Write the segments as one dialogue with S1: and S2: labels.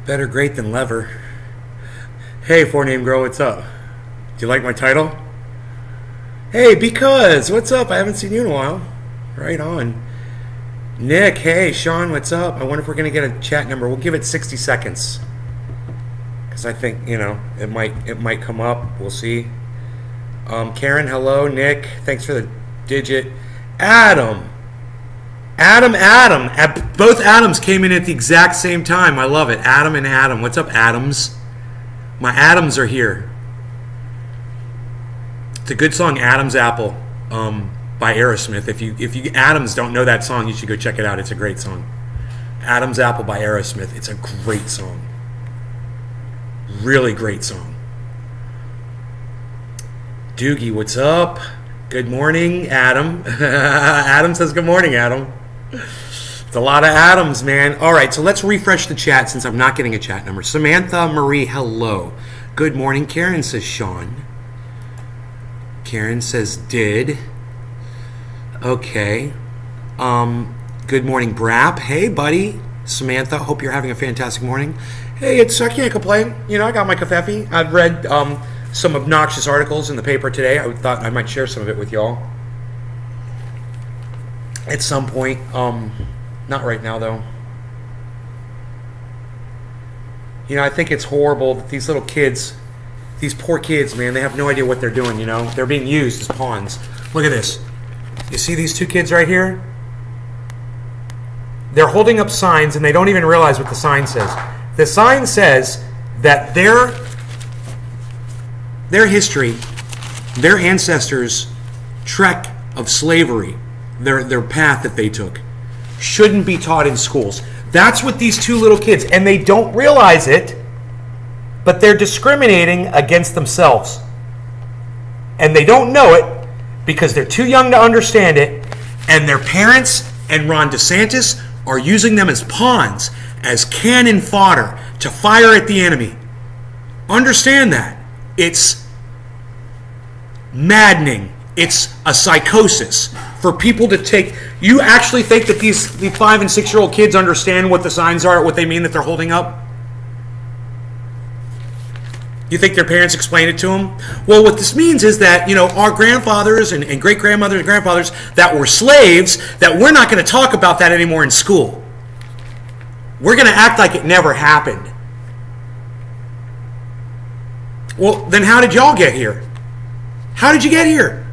S1: Better great than lever. Hey, four-name girl, what's up? Do you like my title? Hey, because, what's up? I haven't seen you in a while. Right on. Nick, hey, Sean, what's up? I wonder if we're going to get a chat number. We'll give it 60 seconds. Because I think, it might come up. We'll see. Karen, hello. Nick, thanks for the digit. Adam. Both Adams came in at the exact same time. I love it. Adam and Adam. What's up, Adams? My Adams are here. It's a good song, Adam's Apple, by Aerosmith. If you Adams don't know that song, you should go check it out. It's a great song. Adam's Apple by Aerosmith. It's a great song. Really great song. Doogie, what's up? Good morning, Adam. Adam says good morning, Adam. It's a lot of Adams, man. All right, so let's refresh the chat since I'm not getting a chat number. Samantha Marie, hello. Good morning. Karen says Sean. Karen says did. Okay. Good morning, Brap. Hey, buddy. Samantha, hope you're having a fantastic morning. Hey, I can't complain. I got my coffee. I've read some obnoxious articles in the paper today. I thought I might share some of it with y'all at some point. Not right now, though. I think it's horrible that these little kids, these poor kids, man, they have no idea what they're doing, They're being used as pawns. Look at this. You see these two kids right here? They're holding up signs, and they don't even realize what the sign says. The sign says that their history, their ancestors' trek of slavery, their path that they took, shouldn't be taught in schools. That's what these two little kids, and they don't realize it, but they're discriminating against themselves. And they don't know it because they're too young to understand it, and their parents and Ron DeSantis are using them as pawns, as cannon fodder to fire at the enemy. Understand that. It's maddening. It's a psychosis for people to take. You actually think that these 5 and 6-year-old kids understand what the signs are, what they mean that they're holding up? You think their parents explain it to them? Well, what this means is that, our grandfathers and great-grandmothers and grandfathers that were slaves, that we're not going to talk about that anymore in school. We're going to act like it never happened. Well, then how did y'all get here? How did you get here?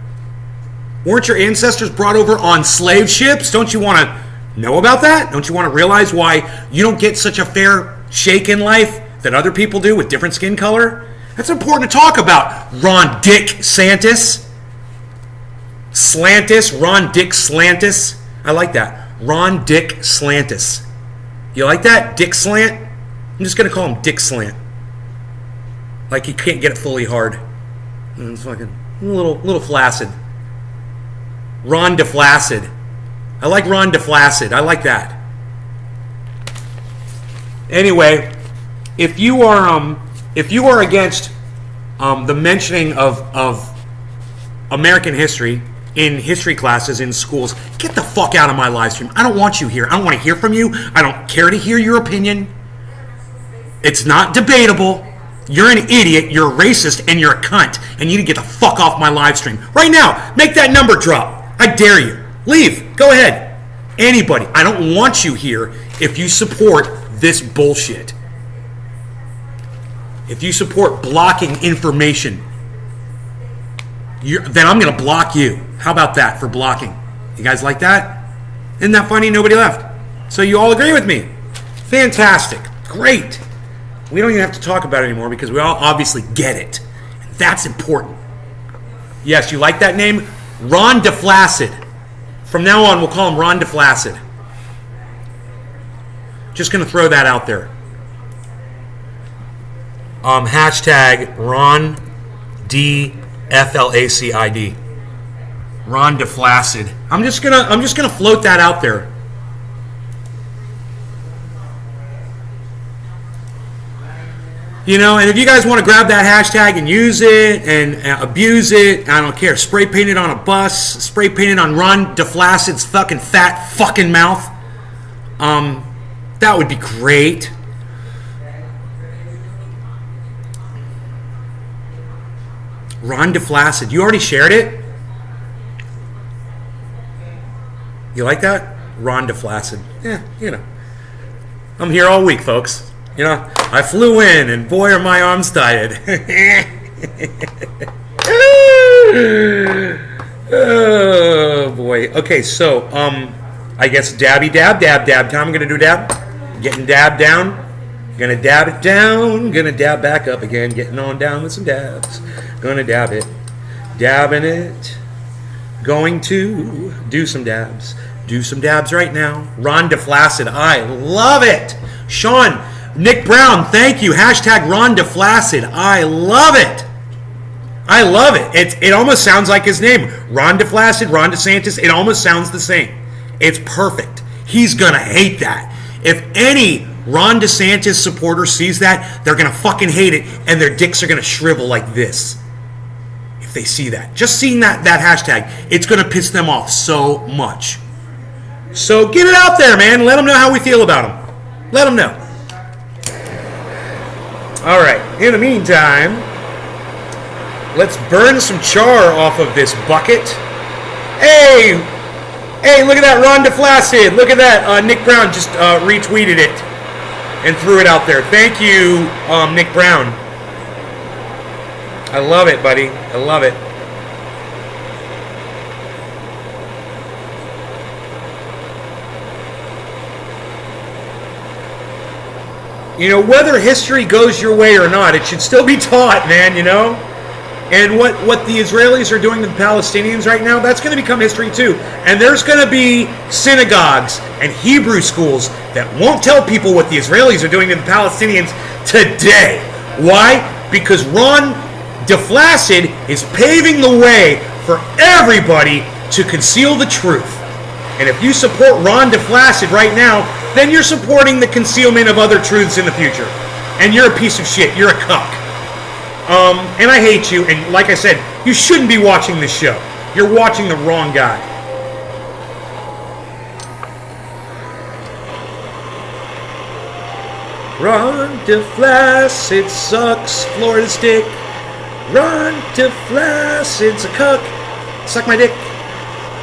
S1: Weren't your ancestors brought over on slave ships? Don't you want to know about that? Don't you want to realize why you don't get such a fair shake in life that other people do with different skin color? That's important to talk about. Ron Dick Santis. Slantis. Ron Dick Slantis. I like that. Ron Dick Slantis. You like that? Dick Slant? I'm just going to call him Dick Slant. Like he can't get it fully hard. It's fucking a little flaccid. Ron DeFlaccid. I like Ron DeFlaccid. I like that. Anyway, if you are against the mentioning of American history in history classes in schools, get the fuck out of my live stream. I don't want you here. I don't want to hear from you. I don't care to hear your opinion. It's not debatable. You're an idiot, you're a racist, and you're a cunt. And you need to get the fuck off my live stream. Right now, make that number drop. I dare you. Leave. Go ahead. Anybody. I don't want you here if you support this bullshit. If you support blocking information, then I'm going to block you. How about that for blocking? You guys like that? Isn't that funny? Nobody left. So you all agree with me. Fantastic. Great. We don't even have to talk about it anymore because we all obviously get it. That's important. Yes, you like that name? Ron DeFlaccid. From now on, we'll call him Ron DeFlaccid. Just going to throw that out there. Hashtag Ron DFLACID. Ron DeFlaccid. I'm just gonna float that out there. And if you guys want to grab that hashtag and use it and abuse it, I don't care. Spray paint it on a bus. Spray paint it on Ron DeFlaccid's fucking fat fucking mouth. That would be great. Ron DeFlaccid. You already shared it? You like that? Ron DeFlaccid. Yeah, you know. I'm here all week, folks. You know, I flew in, and boy, are my arms tired. Oh, boy. Okay, so, I guess dabby dab time. I'm going to do dab. Getting dab down. Gonna dab it down. Gonna dab back up again. Getting on down with some dabs. Gonna dab it. Dabbing it. Going to do some dabs. Do some dabs right now. Ron DeFlaccid. I love it. Sean, Nick Brown, thank you. Hashtag Ron DeFlaccid. I love it. I love it. It almost sounds like his name. Ron DeFlaccid, Ron DeSantis. It almost sounds the same. It's perfect. He's gonna hate that. If any Ron DeSantis supporter sees that, they're going to fucking hate it, and their dicks are going to shrivel like this. If they see that. Just seeing that hashtag, it's going to piss them off so much. So get it out there, man. Let them know how we feel about them. Let them know. All right. In the meantime, let's burn some char off of this bucket. Hey, look at that, Ron DeFlaccid. Look at that. Nick Brown just retweeted it and threw it out there. Thank you, Nick Brown. I love it, buddy. I love it. You know, whether history goes your way or not, it should still be taught, man, you know? And what the Israelis are doing to the Palestinians right now, that's going to become history too. And there's going to be synagogues and Hebrew schools that won't tell people what the Israelis are doing to the Palestinians today. Why? Because Ron DeFlaccid is paving the way for everybody to conceal the truth. And if you support Ron DeFlaccid right now, then you're supporting the concealment of other truths in the future. And you're a piece of shit. You're a cuck. And I hate you, and like I said, you shouldn't be watching this show. You're watching the wrong guy. Ron DeFlaccid sucks Florida stick. Ron DeFlaccid's a cuck. Suck my dick.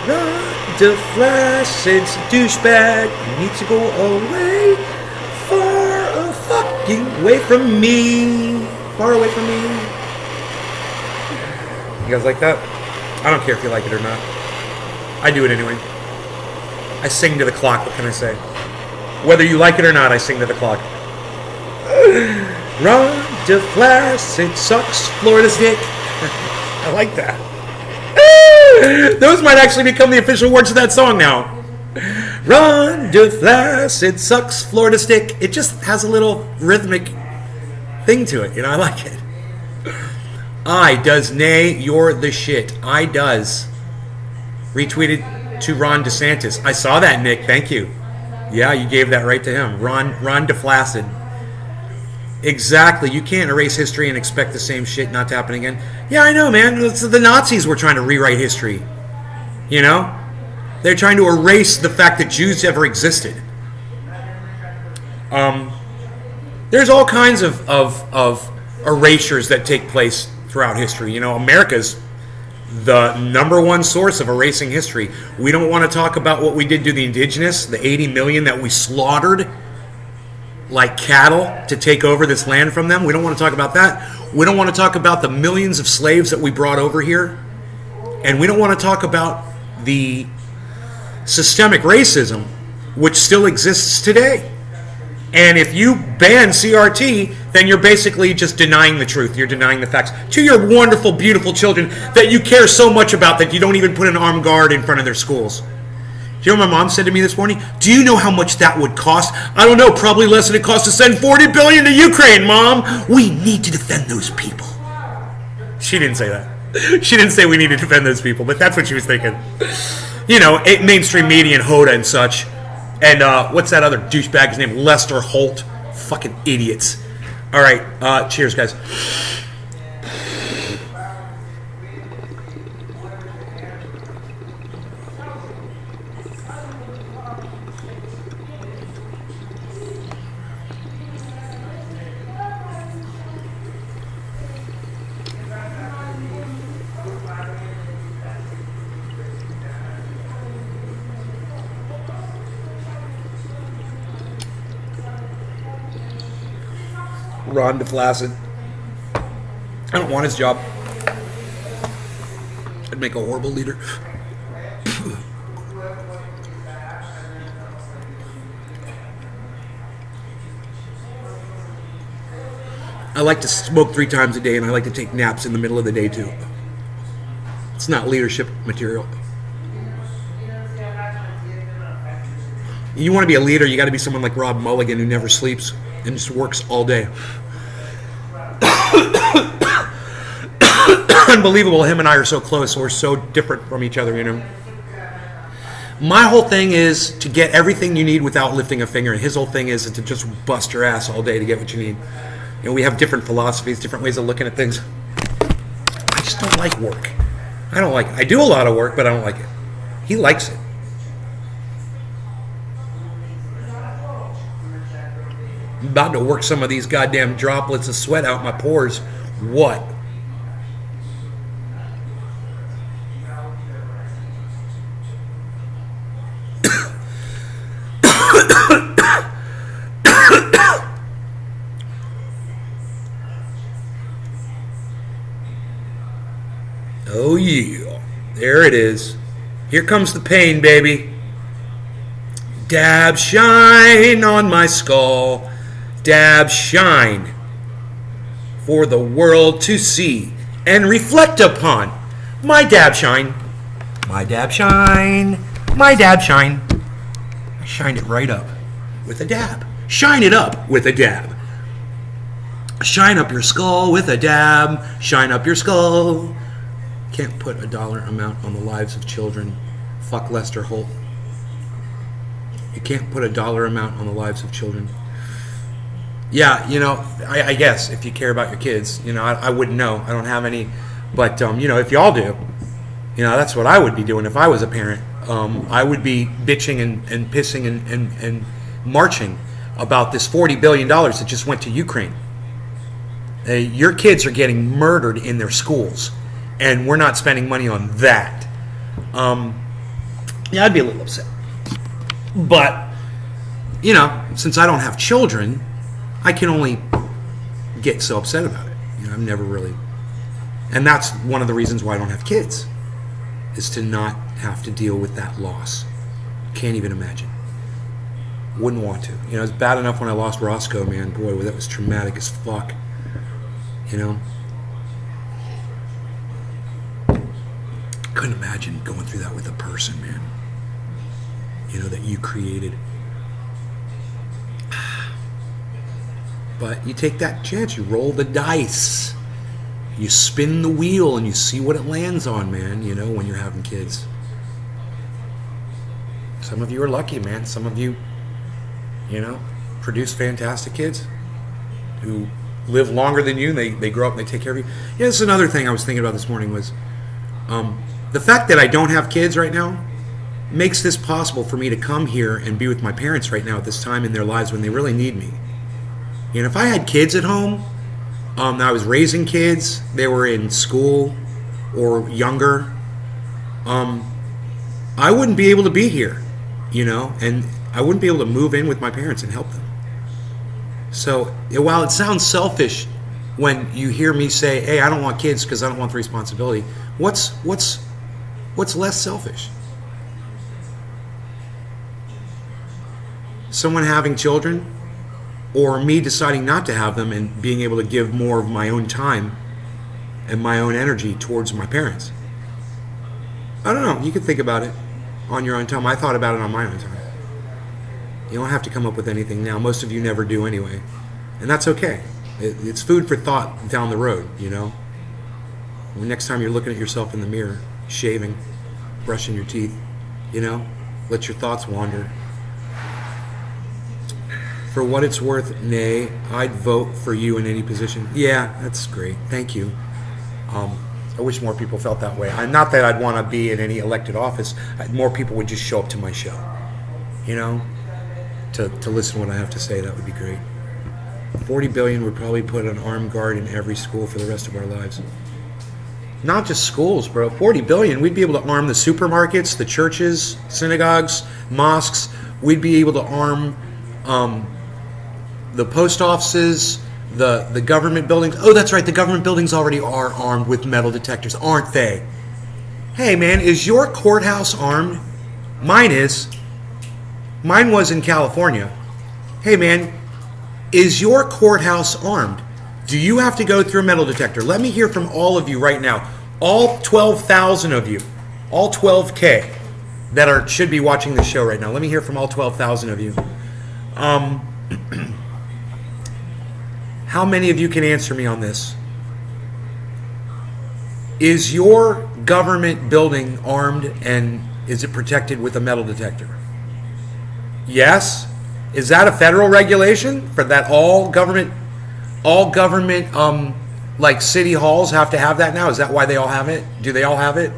S1: Ron DeFlaccid's a douchebag. He needs to go away. Far fucking away from me. Far away from me. You guys like that? I don't care if you like it or not. I do it anyway. I sing to the clock. What can I say? Whether you like it or not, I sing to the clock. Ron DeFlaccid sucks Florida's dick. I like that. Those might actually become the official words of that song now. Ron DeFlaccid sucks Florida's dick. It just has a little rhythmic thing to it, you know. I like it. I does nay, you're the shit. I does. Retweeted to Ron DeSantis. I saw that, Nick. Thank you. Yeah, you gave that right to him. Ron DeFlaccid. Exactly. You can't erase history and expect the same shit not to happen again. Yeah, I know, man. The Nazis were trying to rewrite history. You know? They're trying to erase the fact that Jews ever existed. There's all kinds of erasures that take place throughout history. You know, America's the number one source of erasing history. We don't want to talk about what we did to the indigenous, the 80 million that we slaughtered like cattle to take over this land from them. We don't want to talk about that. We don't want to talk about the millions of slaves that we brought over here. And we don't want to talk about the systemic racism which still exists today. And if you ban CRT, then you're basically just denying the truth. You're denying the facts to your wonderful, beautiful children that you care so much about that you don't even put an armed guard in front of their schools. You know what my mom said to me this morning? Do you know how much that would cost? I don't know, probably less than it costs to send $40 billion to Ukraine, Mom. We need to defend those people. She didn't say that. She didn't say we need to defend those people, but that's what she was thinking. You know, mainstream media and Hoda and such. And what's that other douchebag's name? Lester Holt. Fucking idiots. All right. Cheers, guys. Ron DeFlaccid. I don't want his job. I'd make a horrible leader. I like to smoke 3 times a day, and I like to take naps in the middle of the day, too. It's not leadership material. You want to be a leader, you got to be someone like Rob Mulligan, who never sleeps and just works all day. Unbelievable. Him and I are so close. We're so different from each other, you know. My whole thing is to get everything you need without lifting a finger. And his whole thing is to just bust your ass all day to get what you need. You know, we have different philosophies, different ways of looking at things. I just don't like work. I don't like it. I do a lot of work, but I don't like it. He likes it. I'm about to work some of these goddamn droplets of sweat out my pores. What? Oh yeah, there it is. Here comes the pain, baby. Dab shine on my skull. Dab shine for the world to see and reflect upon. My dab shine. My dab shine. My dab shine. I shined it right up with a dab. Shine it up with a dab. Shine up your skull with a dab. Shine up your skull. Can't put a dollar amount on the lives of children. Fuck Lester Holt. You can't put a dollar amount on the lives of children. Yeah, you know, I guess if you care about your kids, you know, I wouldn't know. I don't have any. But, you know, if y'all do, you know, that's what I would be doing if I was a parent. I would be bitching and pissing and marching about this $40 billion that just went to Ukraine. Your kids are getting murdered in their schools, and we're not spending money on that. Yeah, I'd be a little upset. But, you know, since I don't have children, I can only get so upset about it. You know, I've never really... And that's one of the reasons why I don't have kids, is to not have to deal with that loss. Can't even imagine. Wouldn't want to. You know, it's bad enough when I lost Roscoe, man. Boy, that was traumatic as fuck. You know? Couldn't imagine going through that with a person, man. You know, that you created. But you take that chance. You roll the dice. You spin the wheel and you see what it lands on, man, you know, when you're having kids. Some of you are lucky, man. Some of you, you know, produce fantastic kids who live longer than you. They grow up and they take care of you. Yeah, this is another thing I was thinking about this morning was the fact that I don't have kids right now makes this possible for me to come here and be with my parents right now at this time in their lives when they really need me. And if I had kids at home, I was raising kids, they were in school or younger, I wouldn't be able to be here, you know, and I wouldn't be able to move in with my parents and help them. So while it sounds selfish when you hear me say, hey, I don't want kids because I don't want the responsibility, what's less selfish? Someone having children, or me deciding not to have them and being able to give more of my own time and my own energy towards my parents. I don't know. You can think about it on your own time. I thought about it on my own time. You don't have to come up with anything now. Most of you never do anyway. And that's okay. It's food for thought down the road, you know. The next time you're looking at yourself in the mirror, shaving, brushing your teeth, you know, let your thoughts wander. For what it's worth, nay, I'd vote for you in any position. Yeah, that's great. Thank you. I wish more people felt that way. Not that I'd want to be in any elected office. More people would just show up to my show, you know, to listen to what I have to say. That would be great. 40 billion would probably put an armed guard in every school for the rest of our lives. Not just schools, bro. 40 billion, we'd be able to arm the supermarkets, the churches, synagogues, mosques. We'd be able to arm the post offices, the government buildings. Oh, that's right. The government buildings already are armed with metal detectors, aren't they? Hey, man, is your courthouse armed? Mine is. Mine was in California. Hey, man, is your courthouse armed? Do you have to go through a metal detector? Let me hear from all of you right now. All 12,000 of you, all 12K that should be watching the show right now. Let me hear from all 12,000 of you. How many of you can answer me on this? Is your government building armed and is it protected with a metal detector? Yes? Is that a federal regulation for that all government like city halls have to have that now? Is that why they all have it? Do they all have it?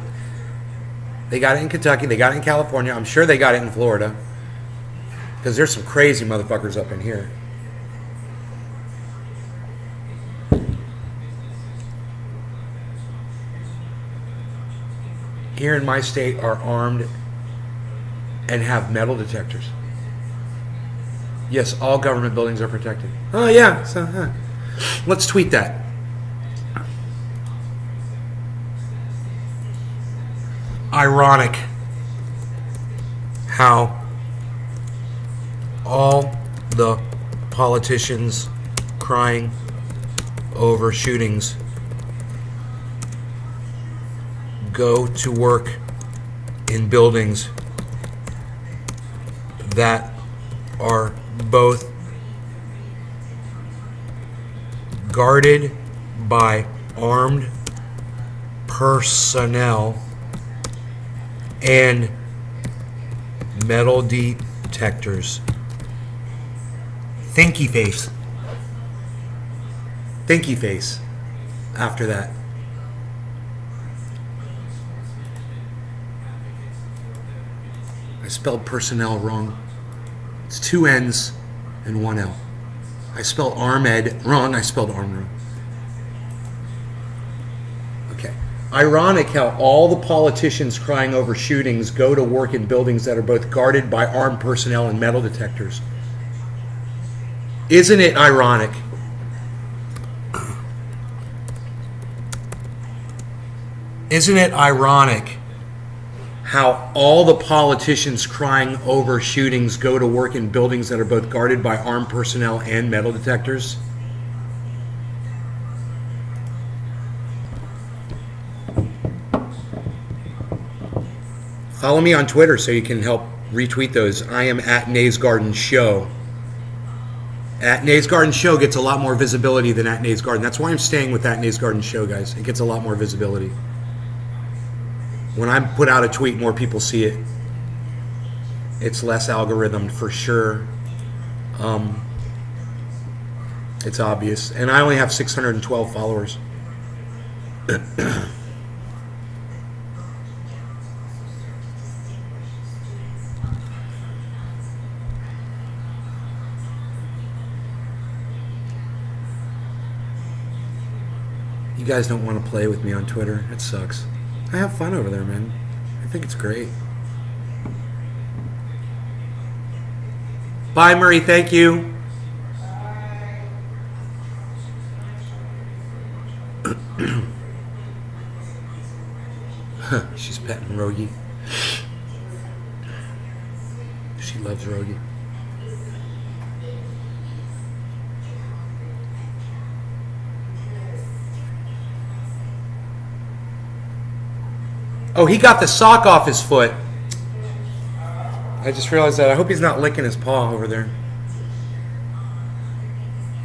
S1: They got it in Kentucky, they got it in California. I'm sure they got it in Florida. Because there's some crazy motherfuckers up in here. Here in my state are armed and have metal detectors. Yes, all government buildings are protected. Oh yeah, so let's tweet that. Ironic how all the politicians crying over shootings go to work in buildings that are both guarded by armed personnel and metal detectors. Thinky face. Thinky face after that. I spelled personnel wrong. It's 2 N's and 1 L. I spelled armed wrong. I spelled arm wrong. Okay. Ironic how all the politicians crying over shootings go to work in buildings that are both guarded by armed personnel and metal detectors. Isn't it ironic? Isn't it ironic how all the politicians crying over shootings go to work in buildings that are both guarded by armed personnel and metal detectors? Follow me on Twitter so you can help retweet those. I am at Nays Garden Show. At Nays Garden Show gets a lot more visibility than at Nays Garden. That's why I'm staying with that Nays Garden Show, guys. It gets a lot more visibility. When I put out a tweet, more people see it. It's less algorithmed for sure. It's obvious. And I only have 612 followers. You guys don't want to play with me on Twitter. It sucks. I have fun over there, man. I think it's great. Bye, Murray. Thank you. She's petting Rogie. She loves Rogie. Oh, he got the sock off his foot. I just realized that. I hope he's not licking his paw over there.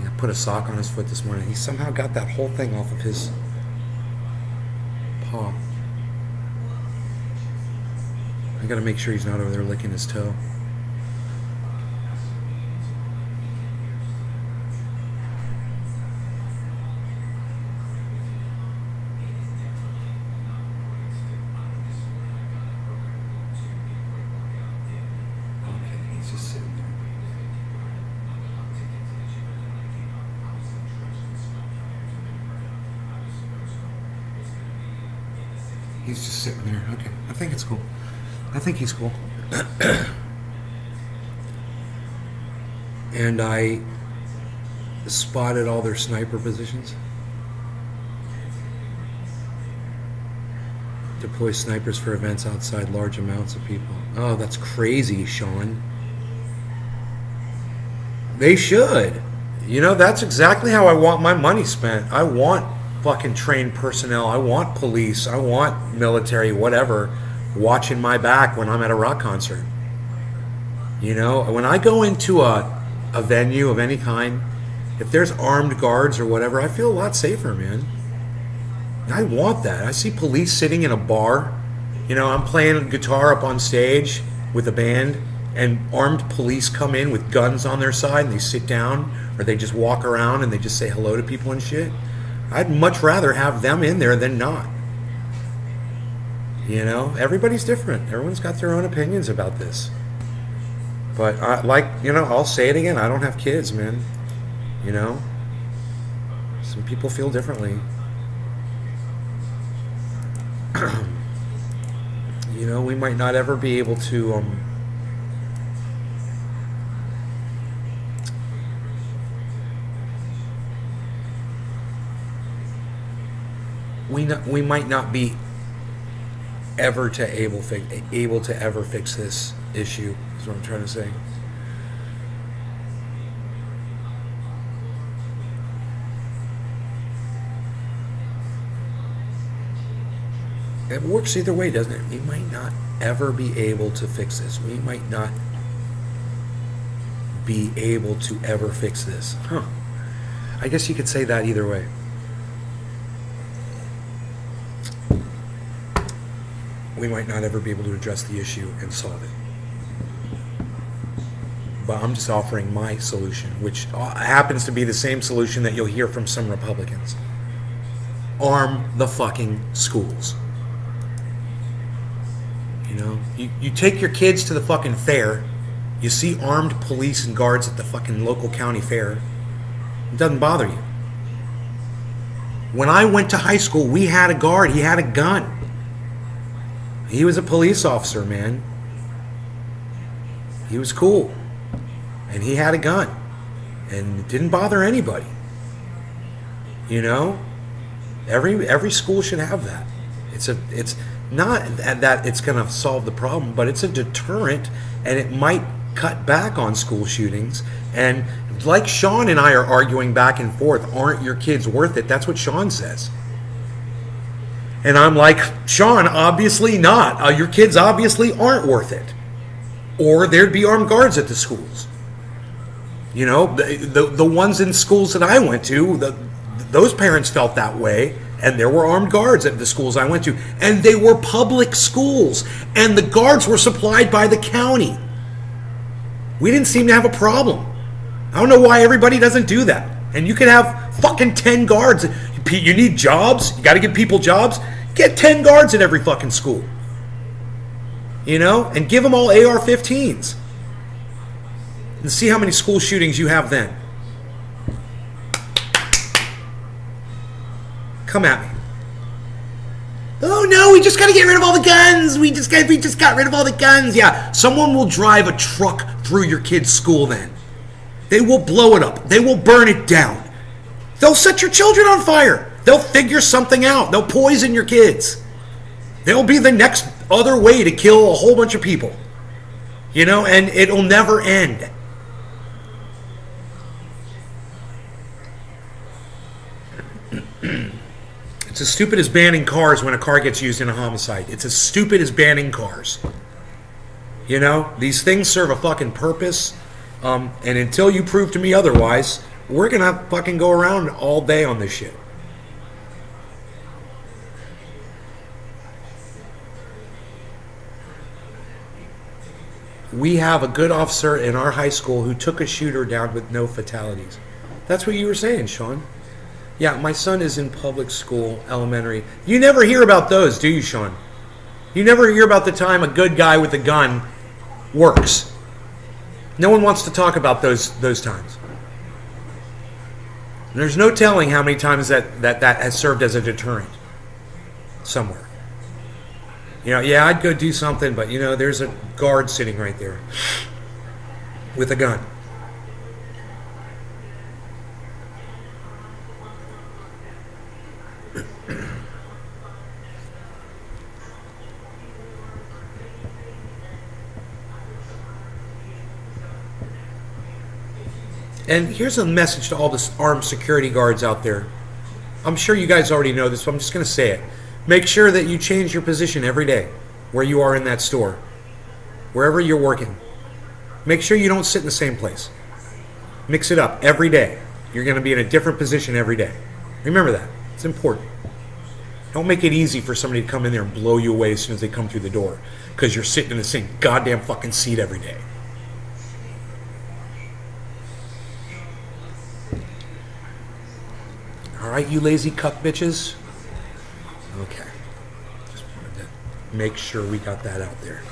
S1: Yeah, put a sock on his foot this morning. He somehow got that whole thing off of his paw. I gotta make sure he's not over there licking his toe. He's just sitting there. Okay. I think it's cool. I think he's cool. And spotted all their sniper positions. Deploy snipers for events outside large amounts of people. Oh, that's crazy, Sean. They should. You know, that's exactly how I want my money spent. I want fucking trained personnel. I want police. I want military, whatever, watching my back when I'm at a rock concert. You know, when I go into a venue of any kind, if there's armed guards or whatever, I feel a lot safer, man. I want that. I see police sitting in a bar. You know, I'm playing guitar up on stage with a band, and armed police come in with guns on their side, and they sit down, or they just walk around and they just say hello to people and shit. I'd much rather have them in there than not. You know, everybody's different. Everyone's got their own opinions about this. But I'll say it again. I don't have kids, man. You know, some people feel differently. You know, we might not ever be able to we might not be ever able to ever fix this issue, is what I'm trying to say. It works either way, doesn't it? We might not ever be able to fix this. We might not be able to ever fix this. Huh. I guess you could say that either way. We might not ever be able to address the issue and solve it. But I'm just offering my solution, which happens to be the same solution that you'll hear from some Republicans. Arm the fucking schools. You know, you take your kids to the fucking fair, you see armed police and guards at the fucking local county fair, it doesn't bother you. When I went to high school, we had a guard, he had a gun. He was a police officer, man. He was cool. And he had a gun. And it didn't bother anybody. You know? Every school should have that. It's not that it's going to solve the problem, but it's a deterrent, and it might cut back on school shootings. And like Sean and I are arguing back and forth, aren't your kids worth it? That's what Sean says. And I'm like, Sean, obviously not. Your kids obviously aren't worth it. Or there'd be armed guards at the schools. You know, the ones in schools that I went to, those parents felt that way. And there were armed guards at the schools I went to. And they were public schools. And the guards were supplied by the county. We didn't seem to have a problem. I don't know why everybody doesn't do that. And you can have fucking 10 guards. You need jobs? You got to give people jobs? Get 10 guards at every fucking school. You know? And give them all AR-15s. And see how many school shootings you have then. Come at me. Oh no, we just got to get rid of all the guns. We just got rid of all the guns. Yeah, someone will drive a truck through your kid's school then. They will blow it up. They will burn it down. They'll set your children on fire. They'll figure something out. They'll poison your kids. They'll be the next other way to kill a whole bunch of people. You know, and it'll never end. It's as stupid as banning cars when a car gets used in a homicide. It's as stupid as banning cars. You know, these things serve a fucking purpose. And until you prove to me otherwise, we're going to fucking go around all day on this shit. We have a good officer in our high school who took a shooter down with no fatalities. That's what you were saying, Sean. Yeah, my son is in public school, elementary. You never hear about those, do you, Sean? You never hear about the time a good guy with a gun works. No one wants to talk about those times. There's no telling how many times that has served as a deterrent somewhere. You know, yeah, I'd go do something, but, you know, there's a guard sitting right there with a gun. And here's a message to all the armed security guards out there. I'm sure you guys already know this, but I'm just going to say it. Make sure that you change your position every day where you are in that store, wherever you're working. Make sure you don't sit in the same place. Mix it up every day. You're going to be in a different position every day. Remember that. It's important. Don't make it easy for somebody to come in there and blow you away as soon as they come through the door because you're sitting in the same goddamn fucking seat every day. All right, you lazy cuck bitches. Okay. Just wanted to make sure we got that out there.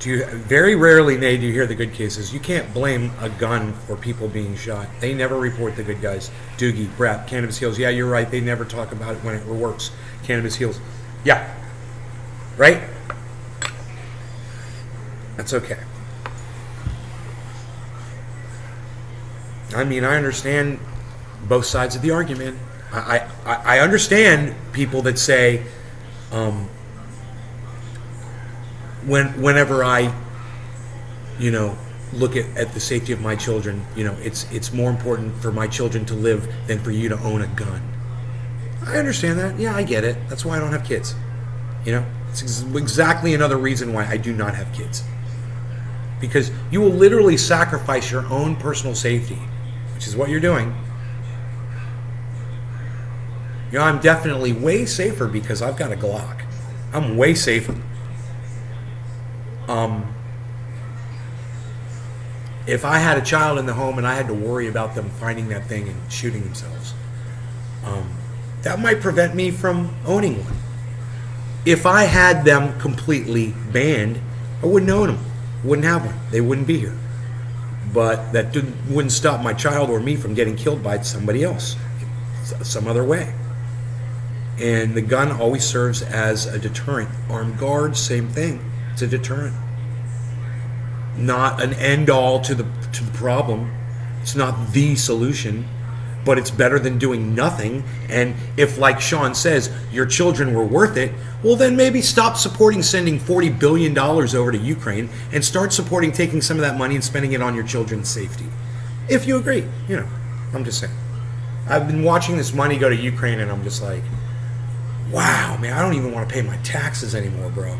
S1: Very rarely, Nate, do you hear the good cases. You can't blame a gun for people being shot. They never report the good guys. Doogie, Brap, Cannabis Heals. Yeah, you're right. They never talk about it when it works. Cannabis Heals. Yeah. Right? That's okay. I mean, I understand both sides of the argument. I understand people that say, whenever I, look at the safety of my children, it's more important for my children to live than for you to own a gun. I understand that. Yeah, I get it. That's why I don't have kids. It's exactly another reason why I do not have kids. Because you will literally sacrifice your own personal safety, which is what you're doing. I'm definitely way safer because I've got a Glock. I'm way safer. If I had a child in the home and I had to worry about them finding that thing and shooting themselves, that might prevent me from owning one. If I had them completely banned, I wouldn't own them. Wouldn't have one. They wouldn't be here. But that wouldn't stop my child or me from getting killed by somebody else, some other way. And the gun always serves as a deterrent. Armed guards, same thing. It's a deterrent. Not an end-all to the problem. It's not the solution, but it's better than doing nothing. And if, like Sean says, your children were worth it, well, then maybe stop supporting sending $40 billion over to Ukraine and start supporting taking some of that money and spending it on your children's safety. If you agree, I'm just saying. I've been watching this money go to Ukraine and I'm just like, wow, man, I don't even want to pay my taxes anymore, bro.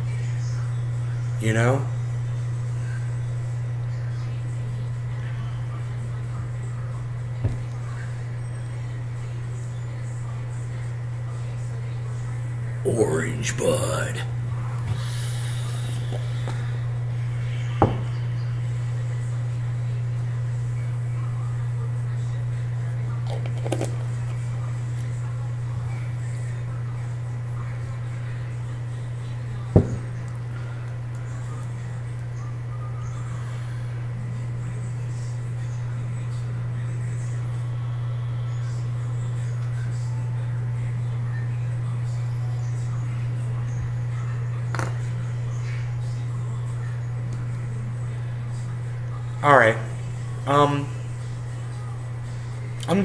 S1: Orange bud. All right. I'm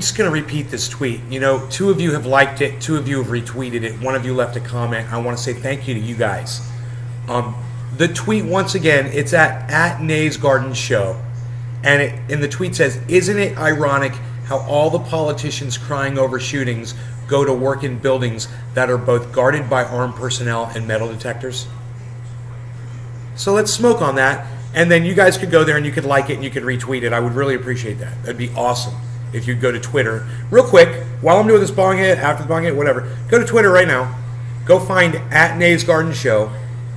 S1: just going to repeat this tweet. Two of you have liked it. Two of you have retweeted it. One of you left a comment. I want to say thank you to you guys. The tweet, once again, it's at Nay's Garden Show. And the tweet says, isn't it ironic how all the politicians crying over shootings go to work in buildings that are both guarded by armed personnel and metal detectors? So let's smoke on that. And then you guys could go there and you could like it and you could retweet it. I would really appreciate that. That'd be awesome if you'd go to Twitter. Real quick, while I'm doing this bong hit, after the bong hit, whatever, go to Twitter right now. Go find at Nay's Garden Show.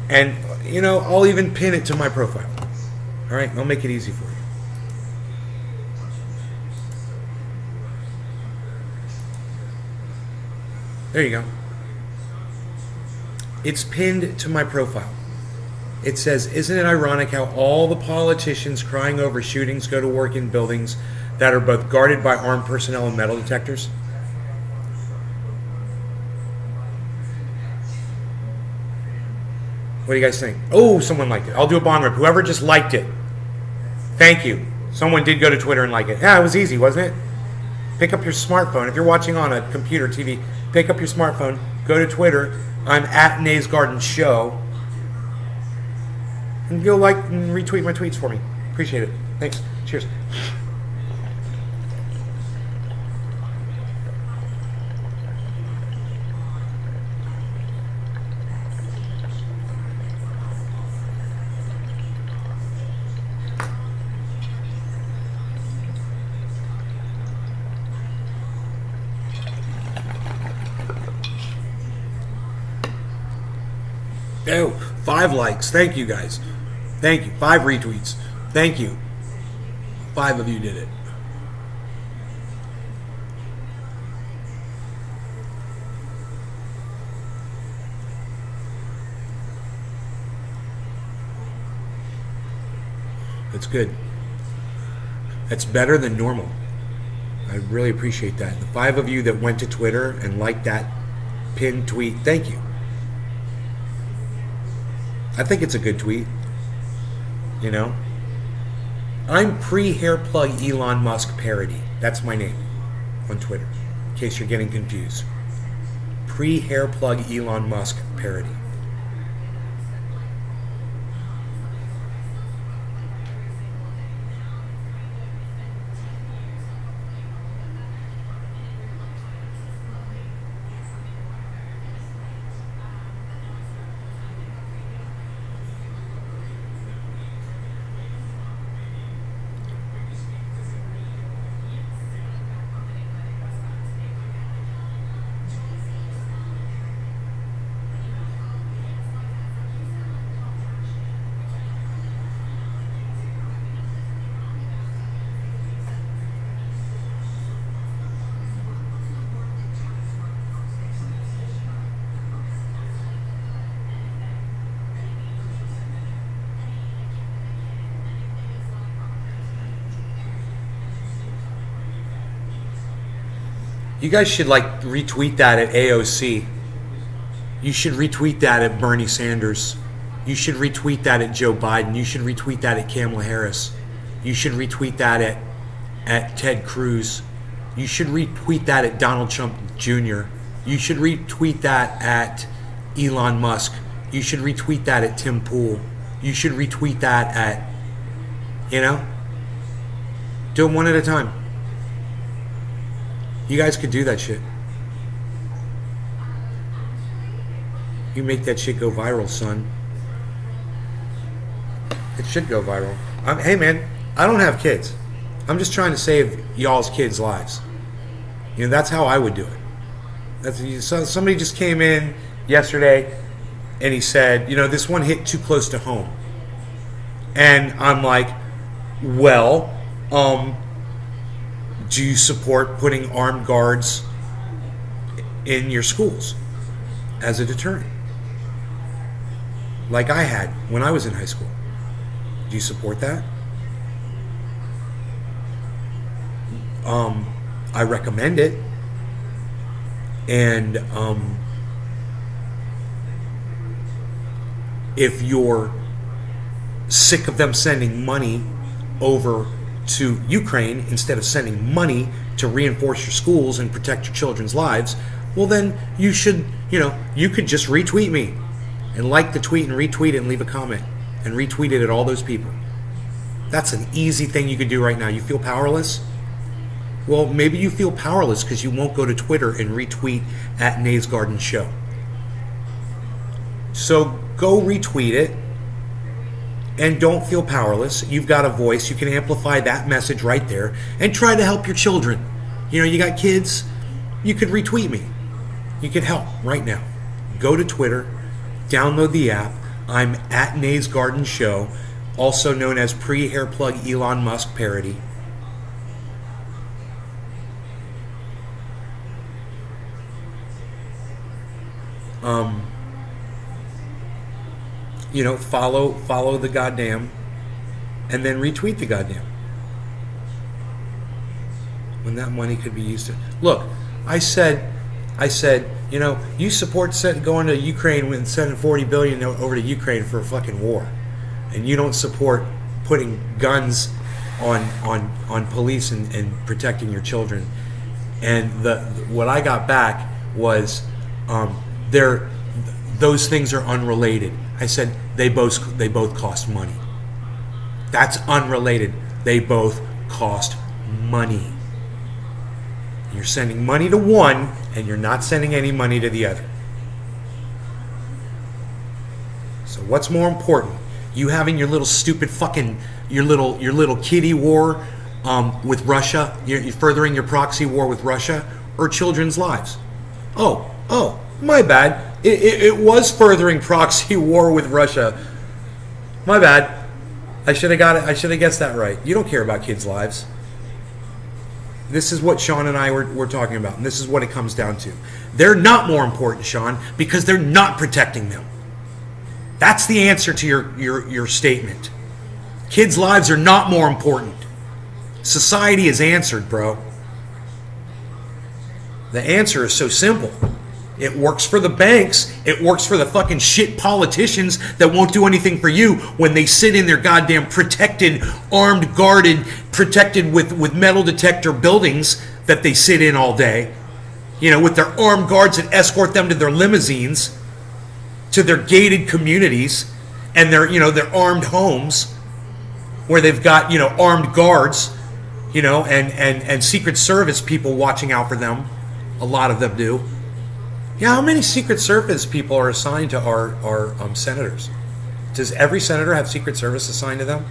S1: And, I'll even pin it to my profile. All right? I'll make it easy for you. There you go. It's pinned to my profile. It says, isn't it ironic how all the politicians crying over shootings go to work in buildings that are both guarded by armed personnel and metal detectors? What do you guys think? Oh, someone liked it. I'll do a bong rip. Whoever just liked it, thank you. Someone did go to Twitter and like it. Yeah, it was easy, wasn't it? Pick up your smartphone. If you're watching on a computer, TV, pick up your smartphone, go to Twitter. I'm at Nay's Garden Show. And go like and retweet my tweets for me. Appreciate it. Thanks. Cheers. Oh, 5 likes. Thank you, guys. Thank you. 5 retweets. Thank you. 5 of you did it. That's good. That's better than normal. I really appreciate that. The 5 of you that went to Twitter and liked that pinned tweet, thank you. I think it's a good tweet. You know? I'm pre-hair plug Elon Musk parody. That's my name on Twitter, in case you're getting confused. Pre-hair plug Elon Musk parody. You guys should like retweet that at AOC. You should retweet that at Bernie Sanders. You should retweet that at Joe Biden. You should retweet that at Kamala Harris. You should retweet that at Ted Cruz. You should retweet that at Donald Trump Jr. You should retweet that at Elon Musk. You should retweet that at Tim Pool. You should retweet that at, you know, do them one at a time. You guys could do that shit. You make that shit go viral, son. It should go viral. Hey, man, I don't have kids. I'm just trying to save y'all's kids' lives. You know, that's how I would do it. Somebody just came in yesterday and he said, you know, this one hit too close to home. And I'm like, well, do you support putting armed guards in your schools as a deterrent? Like I had when I was in high school. Do you support that? I recommend it. And if you're sick of them sending money over to Ukraine instead of sending money to reinforce your schools and protect your children's lives, well then you should, you know, you could just retweet me and like the tweet and retweet it and leave a comment and retweet it at all those people. That's an easy thing you could do right now. You feel powerless? Well, maybe you feel powerless because you won't go to Twitter and retweet at Nays Garden Show. So go retweet it. And don't feel powerless. You've got a voice. You can amplify that message right there and try to help your children. You know, you got kids, you could retweet me. You could help right now. Go to Twitter, download the app. I'm at Nays Garden Show, also known as Pre-Hair Plug Elon Musk Parody. You know, follow the goddamn, and then retweet the goddamn. When that money could be used to look, I said, you know, you support going to Ukraine and sending $40 billion over to Ukraine for a fucking war, and you don't support putting guns on police and protecting your children. And what I got back was those things are unrelated. I said they both cost money. That's unrelated. They both cost money. You're sending money to one, and you're not sending any money to the other. So what's more important? You having your little stupid fucking your little kiddie war with Russia? You're furthering your proxy war with Russia, or children's lives? Oh, my bad. It was furthering proxy war with Russia. My bad. I should have got it. I should have guessed that right. You don't care about kids' lives. This is what Sean and I were talking about, and this is what it comes down to. They're not more important, Sean, because they're not protecting them. That's the answer to your statement. Kids' lives are not more important. Society is answered, bro. The answer is so simple. It works for the banks. It works for the fucking shit politicians that won't do anything for you when they sit in their goddamn protected, armed, guarded, protected with metal detector buildings that they sit in all day. You know, with their armed guards that escort them to their limousines, to their gated communities, and their armed homes where they've got, armed guards, and Secret Service people watching out for them. A lot of them do. Yeah, how many Secret Service people are assigned to our senators? Does every senator have Secret Service assigned to them?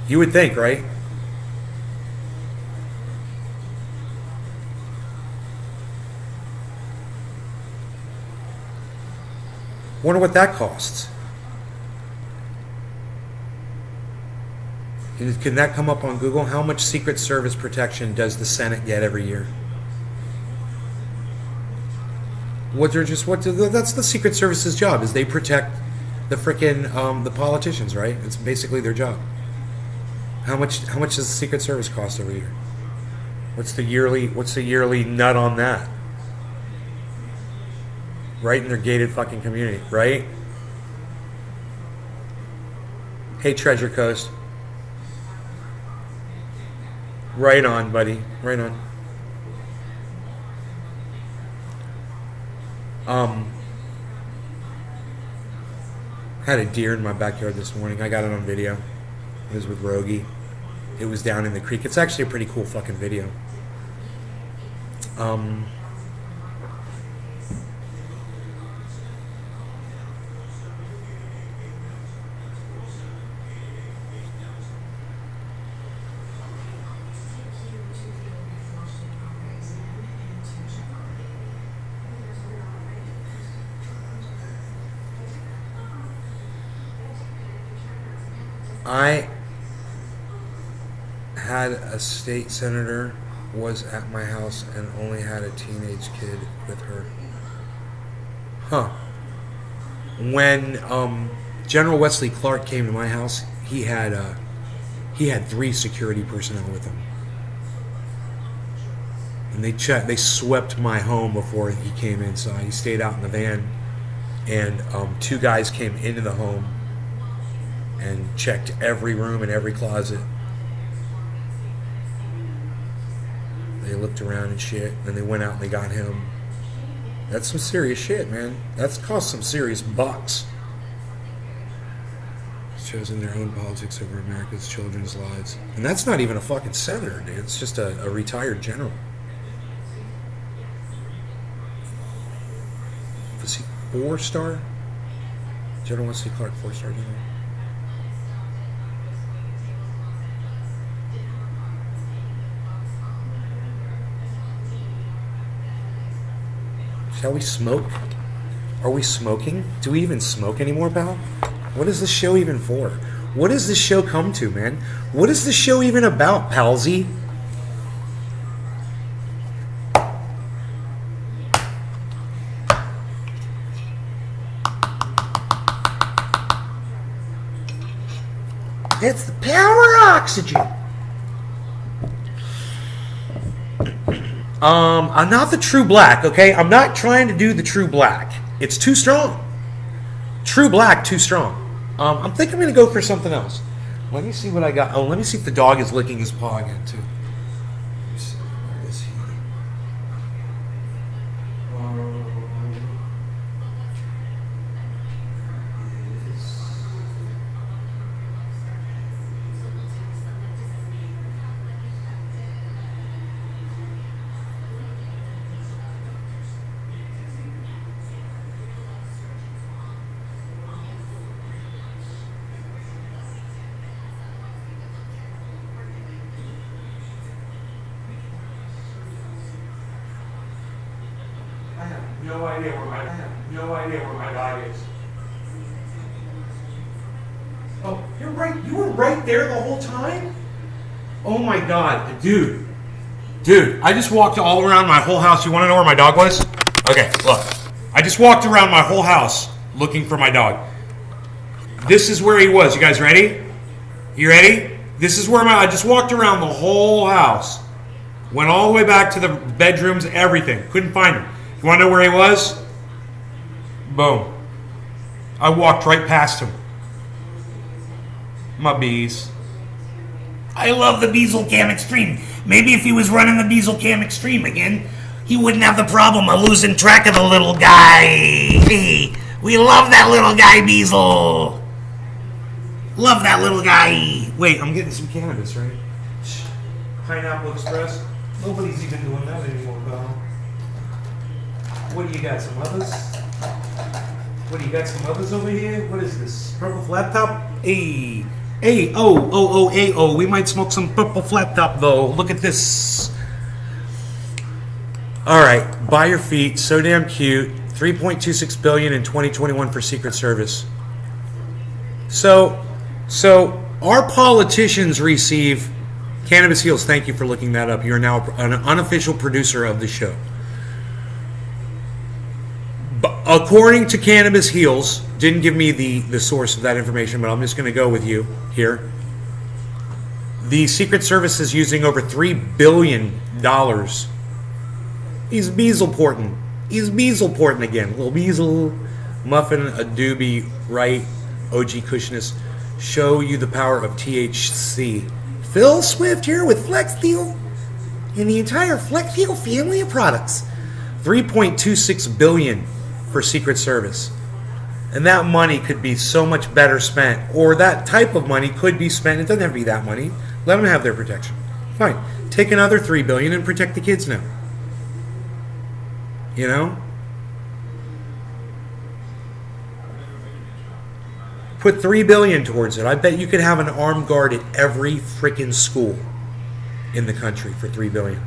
S1: You would think, right? Wonder what that costs. Can that come up on Google? How much Secret Service protection does the Senate get every year? That's the Secret Service's job, is they protect the frickin' the politicians, right? It's basically their job. How much does the Secret Service cost every year? What's the yearly nut on that? Right in their gated fucking community, right? Hey, Treasure Coast. Right on, buddy. Right on. Had a deer in my backyard this morning. I got it on video. It was with Rogie. It was down in the creek. It's actually a pretty cool fucking video. I had a state senator was at my house and only had a teenage kid with her. Huh. When General Wesley Clark came to my house, he had 3 security personnel with him. And they swept my home before he came inside. He stayed out in the van, and 2 guys came into the home and checked every room and every closet. They looked around and shit, and they went out and they got him. That's some serious shit, man. That's cost some serious bucks. Choosing their own politics over America's children's lives. And that's not even a fucking senator, dude. It's just a retired general. Was he 4-star? General Wesley Clark, 4-star general. Shall we smoke? Are we smoking? Do we even smoke anymore, pal? What is this show even for? What does this show come to, man? What is this show even about, palsy? It's the power of oxygen. I'm not the true black, okay? I'm not trying to do the true black. It's too strong. True black, too strong. I think I'm going to go for something else. Let me see what I got. Oh, let me see if the dog is licking his paw again, too. Let me see. Where is he? no idea where my I have no idea where my bag is. Oh, you're right. You were right there the whole time? Oh my god, dude. Dude, I just walked all around my whole house. You want to know where my dog was? Okay, look. I just walked around my whole house looking for my dog. This is where he was. You guys ready? You ready? This is where I just walked around the whole house. Went all the way back to the bedrooms, everything. Couldn't find him. You want to know where he was? Boom. I walked right past him. My bees. I love the Beazle Cam Extreme. Maybe if he was running the Beazle Cam Extreme again, he wouldn't have the problem of losing track of the little guy. We love that little guy, Beazle. Love that little guy. Wait, I'm getting some cannabis, right? Pineapple Express. Nobody's even doing that anymore, pal. What do you got? Some others? What do you got? Some others over here? What is this? Purple flat top? Hey. Hey, oh, we might smoke some purple flat top though. Look at this. Alright, buy your feet, so damn cute. $3.26 billion in 2021 for Secret Service. So our politicians receive Cannabis Heals, thank you for looking that up. You're now an unofficial producer of the show. According to Cannabis Heals, didn't give me the source of that information, but I'm just going to go with you here. The Secret Service is using over $3 billion. He's Beazleporting. He's Beazleporting again. Little Beazle. Muffin, a doobie, right? OG Cushionist. Show you the power of THC. Phil Swift here with FlexFuel and the entire FlexFuel family of products. $3.26 billion for Secret Service. And that money could be so much better spent, or that type of money could be spent. It doesn't have to be that money. Let them have their protection. Fine. Take another $3 billion and protect the kids now. You know? Put $3 billion towards it. I bet you could have an armed guard at every freaking school in the country for $3 billion.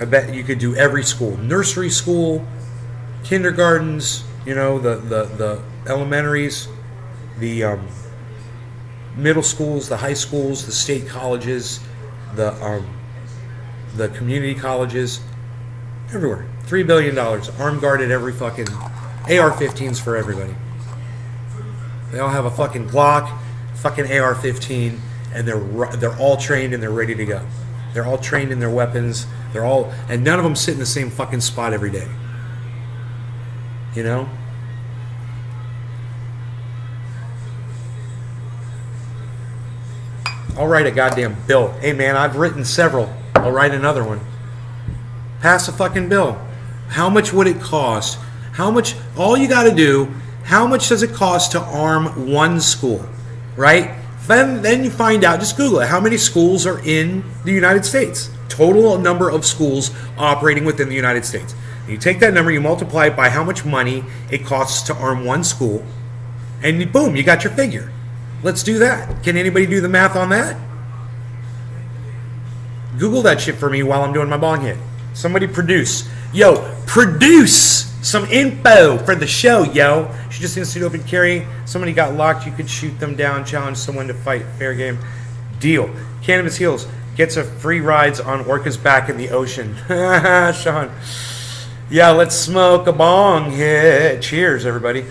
S1: I bet you could do every school, nursery school, kindergartens, you know, the elementaries, the middle schools, the high schools, the state colleges, the community colleges, everywhere. $3 billion, armed guard at every fucking AR-15s for everybody. They all have a fucking Glock, fucking AR-15, and they're all trained and they're ready to go. They're all trained in their weapons. And none of them sit in the same fucking spot every day. You know? I'll write a goddamn bill. Hey man, I've written several. I'll write another one. Pass a fucking bill. How much would it cost? How much, all you gotta do, how much does it cost to arm one school? Right? Then you find out, just Google it, how many schools are in the United States. Total number of schools operating within the United States. You take that number, you multiply it by how much money it costs to arm one school, and boom, you got your figure. Let's do that. Can anybody do the math on that? Google that shit for me while I'm doing my bong hit. Somebody produce. Yo, produce some info for the show, yo. She just instituted open carry. Somebody got locked. You could shoot them down. Challenge someone to fight. Fair game. Deal. Cannabis Heals gets a free rides on orcas back in the ocean. Sean. Yeah, let's smoke a bong hit. Cheers, everybody.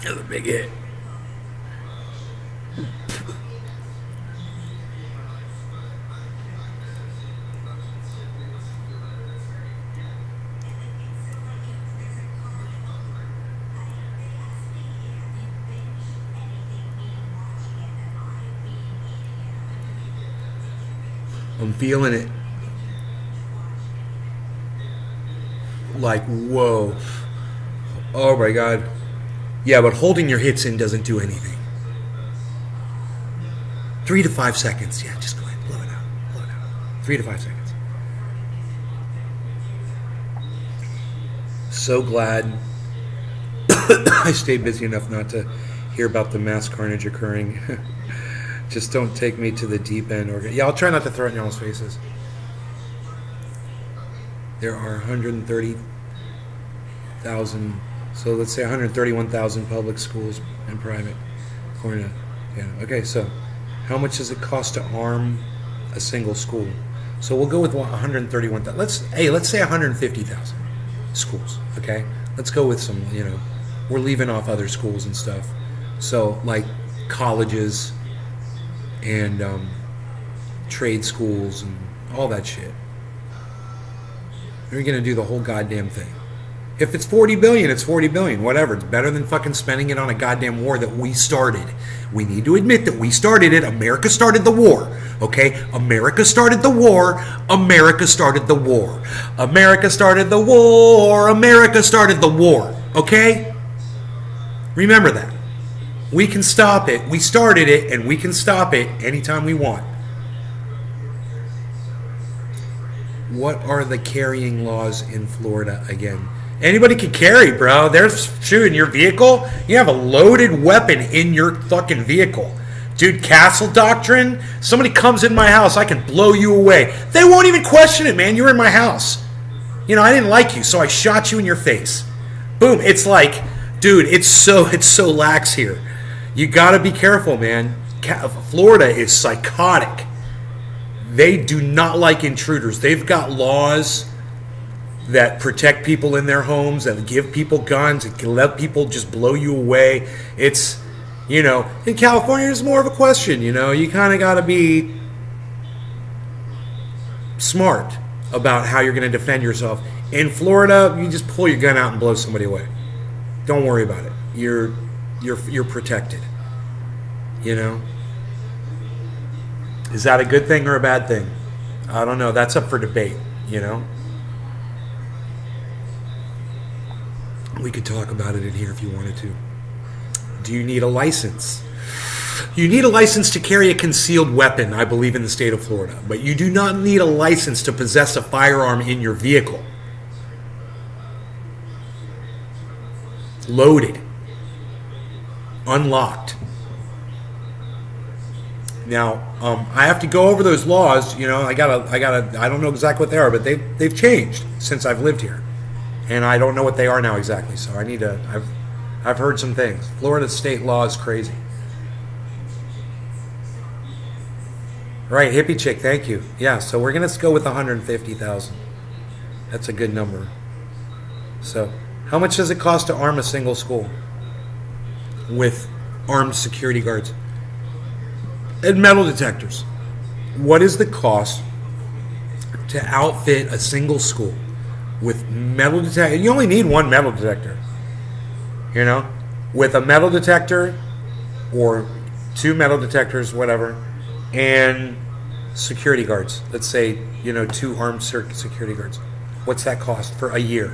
S1: Another big hit. I'm feeling it. Like, whoa. Oh my God. Yeah, but holding your hits in doesn't do anything. 3 to 5 seconds. Yeah, just go ahead. Blow it out. Blow it out. 3 to 5 seconds. So glad I stayed busy enough not to hear about the mass carnage occurring. Just don't take me to the deep end. Yeah, I'll try not to throw it in y'all's faces. There are 130,000, so let's say 131,000 public schools and private. According to, yeah. Okay, so how much does it cost to arm a single school? So we'll go with 131,000. Let's say 150,000 schools. Okay, let's go with some. We're leaving off other schools and stuff. So like colleges and trade schools and all that shit. You're gonna do the whole goddamn thing. If it's 40 billion, it's 40 billion, whatever. It's better than fucking spending it on a goddamn war that we started. We need to admit that we started it. America started the war. Okay? America started the war. America started the war. America started the war. America started the war. Okay? Remember that. We can stop it. We started it, and we can stop it anytime we want. What are the carrying laws in Florida again? Anybody can carry, bro. There's in your vehicle. You have a loaded weapon in your fucking vehicle. Dude, castle doctrine. Somebody comes in my house, I can blow you away. They won't even question it, man. You're in my house. I didn't like you, so I shot you in your face. Boom. It's like, dude, it's so lax here. You got to be careful, man. Florida is psychotic. They do not like intruders. They've got laws that protect people in their homes, that give people guns, that can let people just blow you away. It's, in California, it's more of a question, you kind of got to be smart about how you're going to defend yourself. In Florida, you just pull your gun out and blow somebody away. Don't worry about it. You're protected. Is that a good thing or a bad thing? I don't know. That's up for debate, We could talk about it in here if you wanted to. Do you need a license? You need a license to carry a concealed weapon, I believe, in the state of Florida. But you do not need a license to possess a firearm in your vehicle. Loaded. Unlocked. Now, I have to go over those laws. I don't know exactly what they are, but they've changed since I've lived here. And I don't know what they are now exactly, so I need to. I've heard some things. Florida state law is crazy. Right, hippie chick, thank you. Yeah, so we're gonna go with 150,000. That's a good number. So, how much does it cost to arm a single school with armed security guards and metal detectors? What is the cost to outfit a single school with metal detector? You only need one metal detector. With a metal detector or 2 metal detectors, whatever, and security guards. Let's say, 2 armed security guards. What's that cost for a year?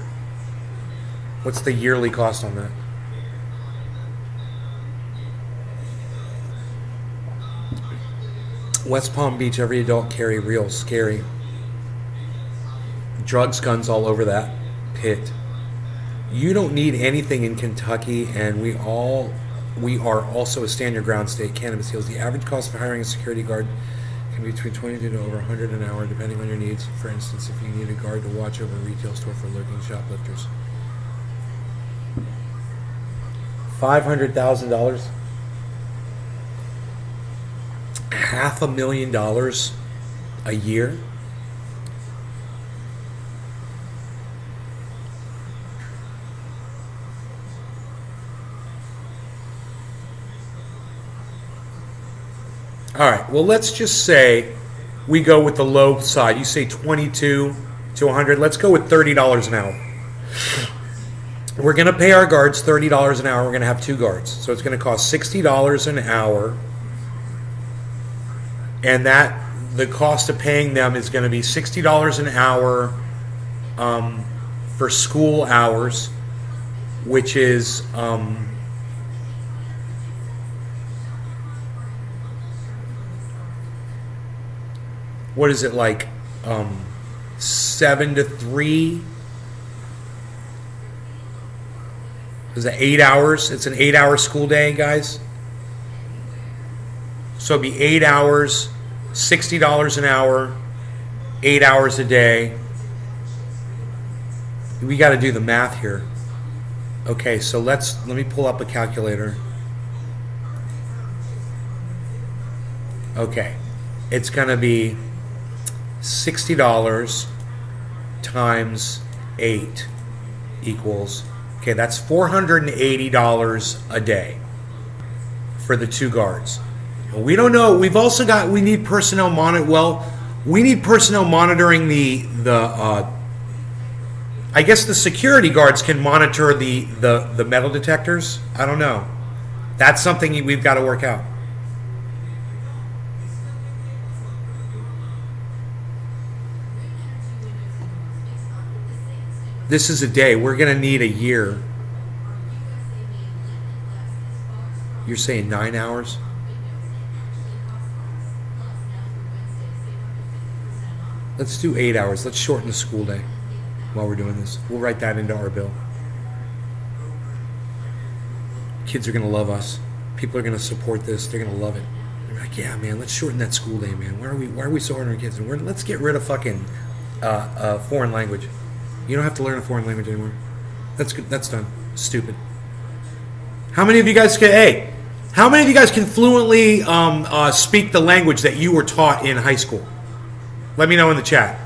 S1: What's the yearly cost on that? West Palm Beach, every adult carry, real scary. Drugs, guns all over that pit. You don't need anything in Kentucky, and we are also a stand your ground state. Cannabis deals. The average cost for hiring a security guard can be between $22 to over $100 an hour, depending on your needs. For instance, if you need a guard to watch over a retail store for lurking shoplifters. $500,000. $500,000 a year. All right, well, let's just say we go with the low side. You say 22 to 100. Let's go with $30 an hour. We're going to pay our guards $30 an hour. We're going to have 2 guards. So it's going to cost $60 an hour. And that the cost of paying them is going to be $60 an hour for school hours, which is what is it, like 7 to 3? Is it 8 hours? It's an 8-hour school day, guys. So it'd be 8 hours, $60 an hour, 8 hours a day. We got to do the math here. Okay, so let me pull up a calculator. Okay, it's going to be $60 times 8 equals, okay, that's $480 a day for the 2 guards. We don't know. We need personnel we need personnel monitoring the I guess the security guards can monitor the metal detectors. I don't know. That's something we've got to work out. This is a day. We're going to need a year. You're saying 9 hours? Let's do 8 hours. Let's shorten the school day while we're doing this. We'll write that into our bill. Kids are going to love us. People are going to support this. They're going to love it. They're like, yeah, man, let's shorten that school day, man. Why are we so hard on our kids? Let's get rid of fucking foreign language. You don't have to learn a foreign language anymore. That's good. That's done. Stupid. How many of you guys can fluently speak the language that you were taught in high school? Let me know in the chat.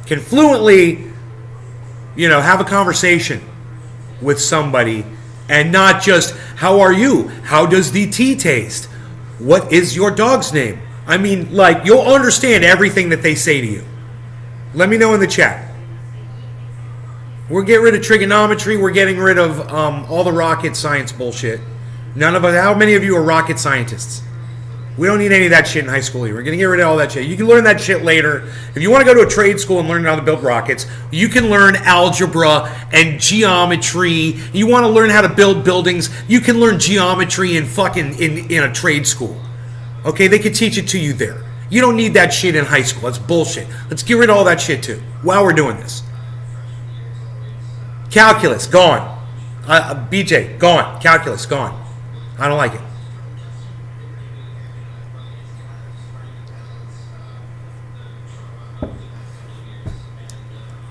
S1: Can fluently, have a conversation with somebody and not just, how are you? How does the tea taste? What is your dog's name? I mean, like, you'll understand everything that they say to you. Let me know in the chat. We're getting rid of trigonometry. We're getting rid of all the rocket science bullshit. None of us. How many of you are rocket scientists? We don't need any of that shit in high school either. We're going to get rid of all that shit. You can learn that shit later. If you want to go to a trade school and learn how to build rockets, you can learn algebra and geometry. You want to learn how to build buildings, you can learn geometry in a trade school. Okay, they can teach it to you there. You don't need that shit in high school. That's bullshit. Let's get rid of all that shit too while we're doing this. Calculus, gone. BJ, gone. Calculus, gone. I don't like it.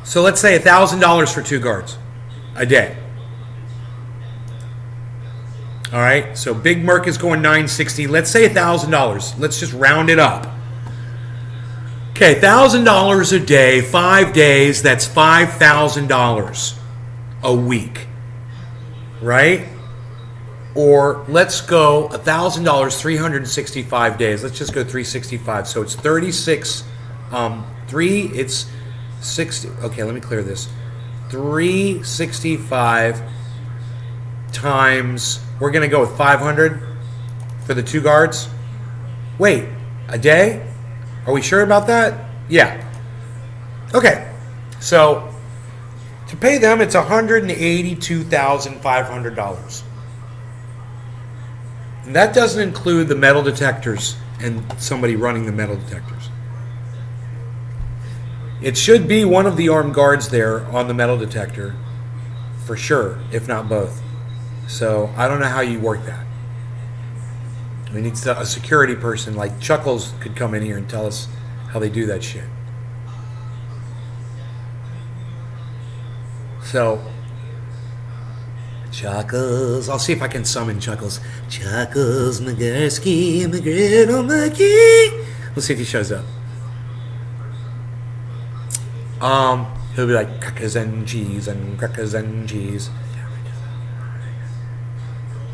S1: So let's say $1,000 for 2 guards a day. All right, so Big Merc is going $960. Let's say $1,000. Let's just round it up. Okay, $1,000 a day, 5 days, that's $5,000 a week, right? Or let's go $1,000, 365 days. Let's just go 365. So it's 36, it's 60. Okay, let me clear this. 365 times, we're going to go with 500 for the 2 guards. Wait, a day? Are we sure about that? Yeah. Okay, so to pay them, it's $182,500. And that doesn't include the metal detectors and somebody running the metal detectors. It should be one of the armed guards there on the metal detector, for sure, if not both. So I don't know how you work that. We need a security person like Chuckles could come in here and tell us how they do that shit. So, Chuckles, I'll see if I can summon Chuckles. Chuckles McGursky, McGriddle McGee. We'll see if he shows up. He'll be like crackers and cheese and crackers and cheese.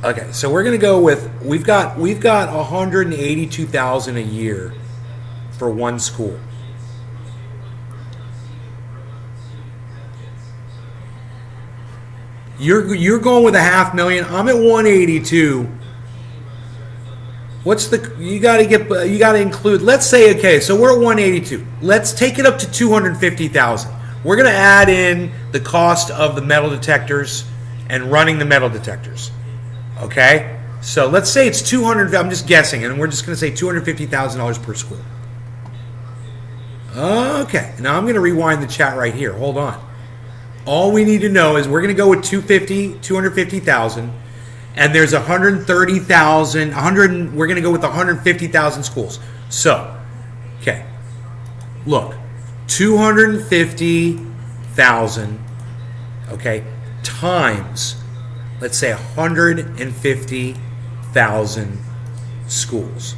S1: Okay, so we're gonna go with we've got $182,000 a year for one school. You're going with $500,000. I'm at 182. you got to include, let's say, okay, so we're at 182. Let's take it up to 250,000. We're going to add in the cost of the metal detectors and running the metal detectors. Okay? So let's say it's 200, I'm just guessing, and we're just going to say $250,000 per school. Okay, now I'm going to rewind the chat right here. Hold on. All we need to know is we're going to go with 250,000, and there's 130,000, we're going to go with 150,000 schools. So, okay, look, 250,000, okay, times, let's say 150,000 schools.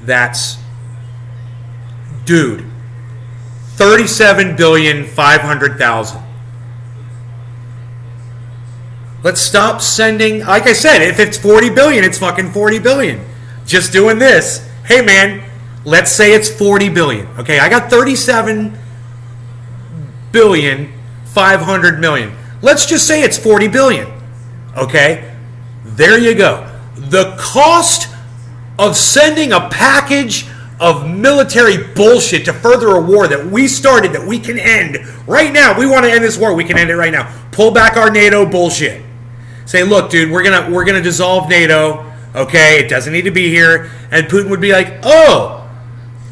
S1: That's, dude, 37,500,000,000. Let's stop sending, like I said, if it's 40 billion, it's fucking 40 billion. Just doing this. Hey man, let's say it's 40 billion. Okay, I got 37,500,000,000. Let's just say it's 40 billion. Okay, there you go. The cost of sending a package of military bullshit to further a war that we started, that we can end right now. We want to end this war. We can end it right now. Pull back our NATO bullshit. Say, look, dude, we're gonna dissolve NATO. Okay, it doesn't need to be here. And Putin would be like, oh,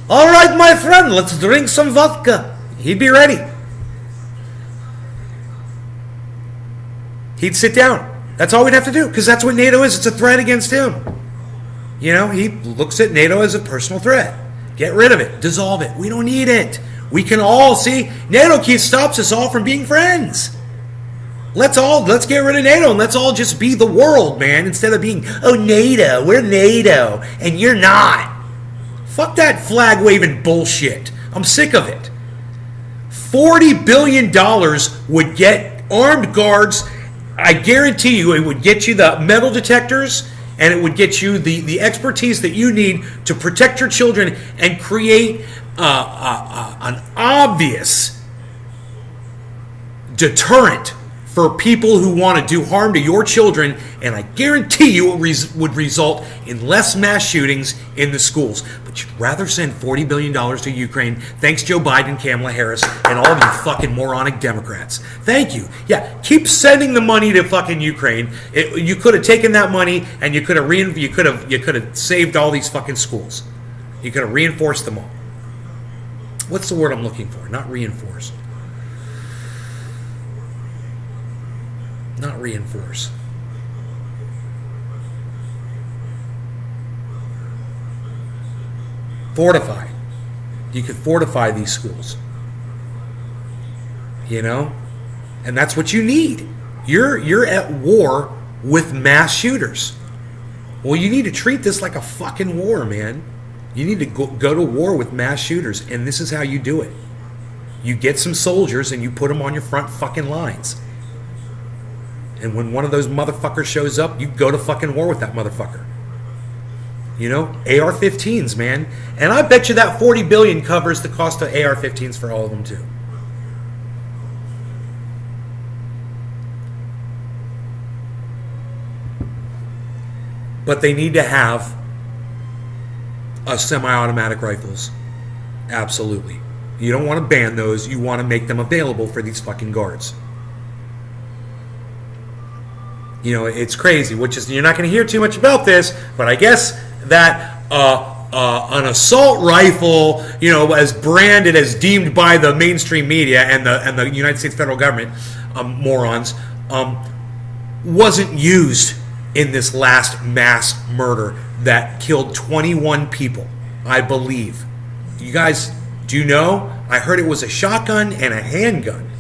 S1: all right, my friend, let's drink some vodka. He'd be ready. He'd sit down. That's all we'd have to do, because that's what NATO is. It's a threat against him. You know, he looks at NATO as a personal threat. Get rid of it. Dissolve it. We don't need it. We can all see. NATO stops us all from being friends. Let's get rid of NATO and let's all just be the world, man, instead of being, oh, NATO, we're NATO, and you're not. Fuck that flag-waving bullshit. I'm sick of it. $40 billion would get armed guards. I guarantee you it would get you the metal detectors, and it would get you the expertise that you need to protect your children and create an obvious deterrent for people who want to do harm to your children, and I guarantee you it would result in less mass shootings in the schools. But you'd rather send $40 billion to Ukraine. Thanks, Joe Biden, Kamala Harris, and all of you fucking moronic Democrats. Thank you. Yeah, keep sending the money to fucking Ukraine. You could have taken that money and you could have saved all these fucking schools. You could have reinforced them all. What's the word I'm looking for? Not reinforce. Not reinforce. Fortify. You could fortify these schools. You know? And that's what you need. You're at war with mass shooters. Well, you need to treat this like a fucking war, man. You need to go to war with mass shooters, and this is how you do it. You get some soldiers and you put them on your front fucking lines. And when one of those motherfuckers shows up, you go to fucking war with that motherfucker. You know, AR-15s, man. And I bet you that $40 billion covers the cost of AR-15s for all of them too. But they need to have semi-automatic rifles. Absolutely. You don't want to ban those. You want to make them available for these fucking guards. You know, it's crazy, which is, you're not going to hear too much about this, but I guess that an assault rifle, you know, as branded, as deemed by the mainstream media and the United States federal government, morons, wasn't used in this last mass murder that killed 21 people, I believe. You guys, do you know? I heard it was a shotgun and a handgun.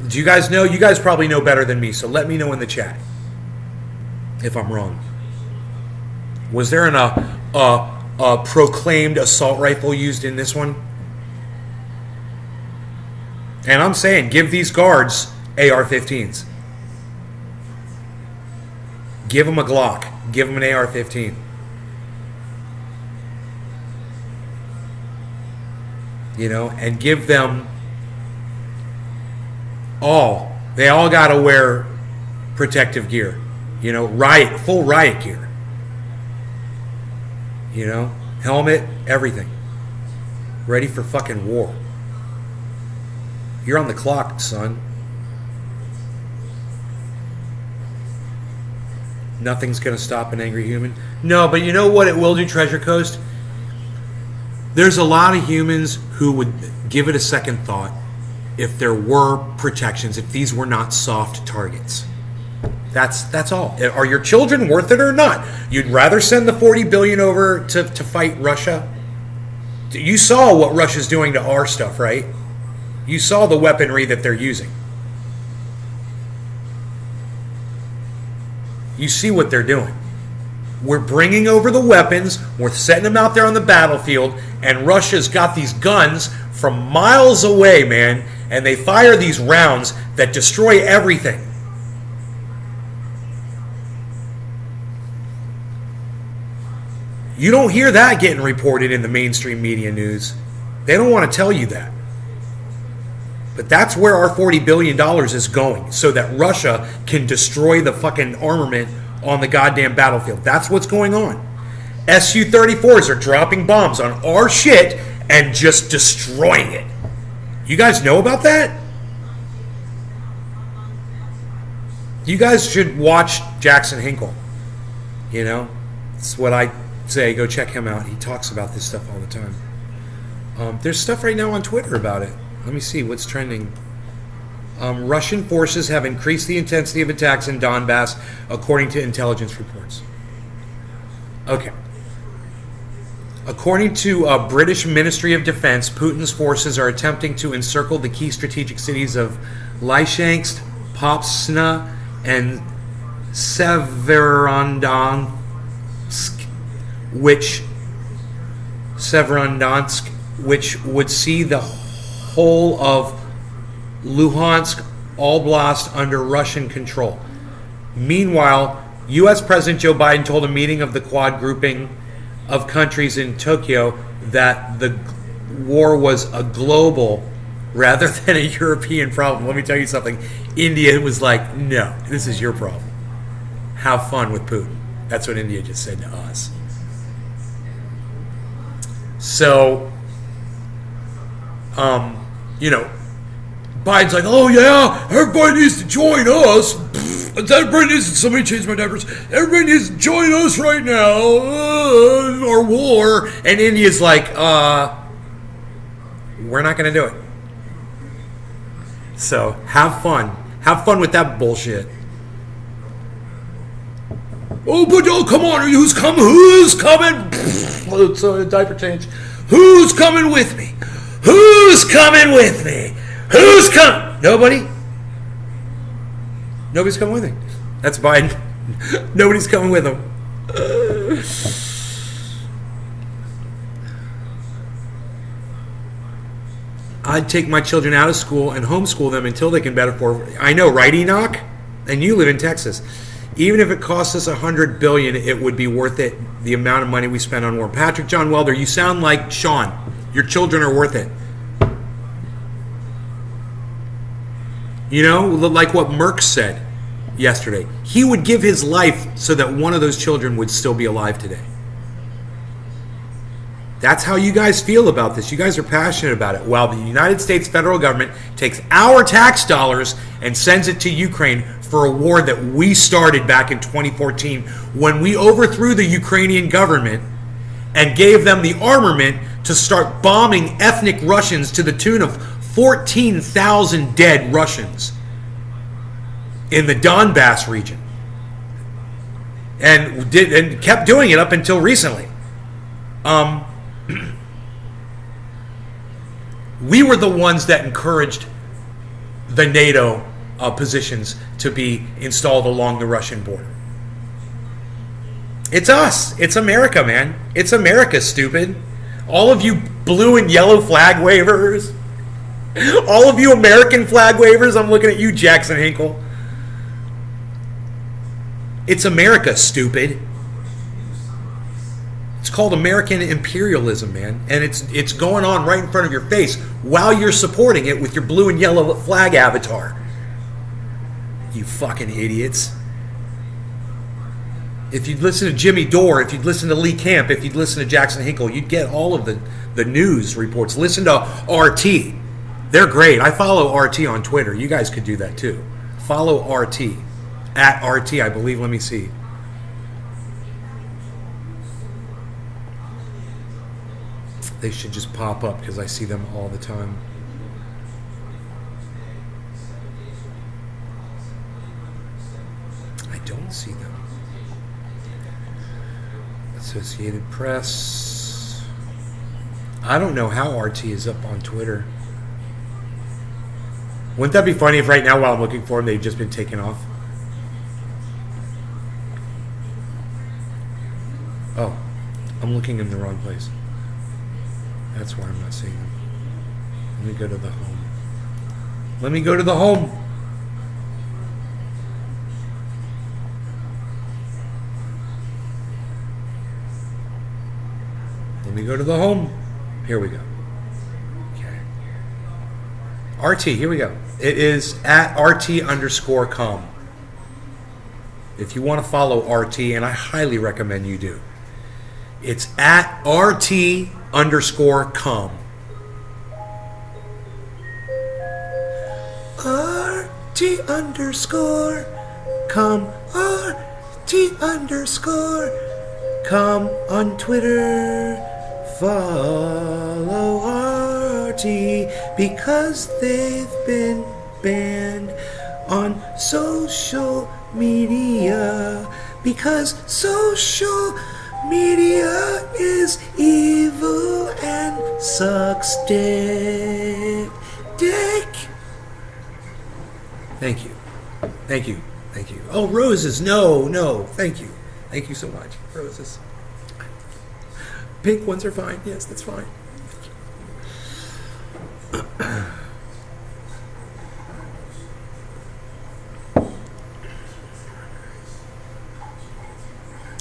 S1: Do you guys know? You guys probably know better than me, so let me know in the chat if I'm wrong. Was there a proclaimed assault rifle used in this one? And I'm saying, give these guards AR-15s. Give them a Glock. Give them an AR-15. You know, and give them they all got to wear protective gear. You know, full riot gear. You know? Helmet, everything. Ready for fucking war. You're on the clock, son. Nothing's going to stop an angry human. No, but you know what it will do, Treasure Coast? There's a lot of humans who would give it a second thought if there were protections, if these were not soft targets. That's all. Are your children worth it or not? You'd rather send the $40 billion over to fight Russia? You saw what Russia's doing to our stuff, right? You saw the weaponry that they're using. You see what they're doing. We're bringing over the weapons, we're setting them out there on the battlefield, and Russia's got these guns from miles away, man, and they fire these rounds that destroy everything. You don't hear that getting reported in the mainstream media news. They don't want to tell you that. But that's where our $40 billion is going, so that Russia can destroy the fucking armament on the goddamn battlefield. That's what's going on. Su-34s are dropping bombs on our shit and just destroying it. You guys know about that? You guys should watch Jackson Hinkle. You know? It's what I say. Go check him out. He talks about this stuff all the time. There's stuff right now on Twitter about it. Let me see what's trending. Russian forces have increased the intensity of attacks in Donbass, according to intelligence reports. Okay. According to British Ministry of Defense, Putin's forces are attempting to encircle the key strategic cities of Lysychansk, Popsna, and Severodonetsk, which would see the whole of Luhansk Oblast under Russian control. Meanwhile, U.S. President Joe Biden told a meeting of the Quad grouping of countries in Tokyo that the war was a global rather than a European problem. Let me tell you something. India was like, no, this is your problem. Have fun with Putin. That's what India just said to us. So, you know, Biden's like, oh yeah, everybody needs to join us. Everybody needs to, somebody change my diapers. Everybody needs to join us right now. Our war. And India's like, we're not going to do it. So have fun. Have fun with that bullshit. Oh, but oh, come on. Who's coming? Who's coming? It's a diaper change. Who's coming with me? Who's coming with me? Who's coming? Nobody? Nobody's coming with him. That's Biden. Nobody's coming with him. I'd take my children out of school and homeschool them until they can better afford. I know, right, Enoch? And you live in Texas. Even if it costs us $100 billion, it would be worth it. The amount of money we spend on war. Patrick John Welder, you sound like Sean. Your children are worth it. You know, like what Merck said yesterday. He would give his life so that one of those children would still be alive today. That's how you guys feel about this. You guys are passionate about it. While the United States federal government takes our tax dollars and sends it to Ukraine for a war that we started back in 2014 when we overthrew the Ukrainian government and gave them the armament to start bombing ethnic Russians to the tune of 14,000 dead Russians in the Donbass region, and kept doing it up until recently. We were the ones that encouraged the NATO positions to be installed along the Russian border. It's us. It's America, man. It's America, stupid. All of you blue and yellow flag wavers. All of you American flag wavers, I'm looking at you, Jackson Hinkle. It's America, stupid. It's called American imperialism, man. And it's going on right in front of your face while you're supporting it with your blue and yellow flag avatar. You fucking idiots. If you'd listen to Jimmy Dore, if you'd listen to Lee Camp, if you'd listen to Jackson Hinkle, you'd get all of the news reports. Listen to RT. They're great. I follow RT on Twitter. You guys could do that too. Follow RT. At RT, I believe. Let me see. They should just pop up because I see them all the time. I don't see them. Associated Press. I don't know how RT is up on Twitter. Wouldn't that be funny if right now while I'm looking for them, they've just been taken off? Oh, I'm looking in the wrong place. That's why I'm not seeing them. Let me go to the home. Let me go to the home. Let me go to the home. Here we go. Okay. RT, here we go. It is at RT_com. If you want to follow RT, and I highly recommend you do. It's at RT_com. RT_com. RT_com on Twitter. Follow RT because they've been banned on social media. Because social media is evil and sucks dick. Thank you. Thank you. Thank you. Oh, roses. No. Thank you. Thank you so much. Roses. Pink ones are fine. Yes, that's fine.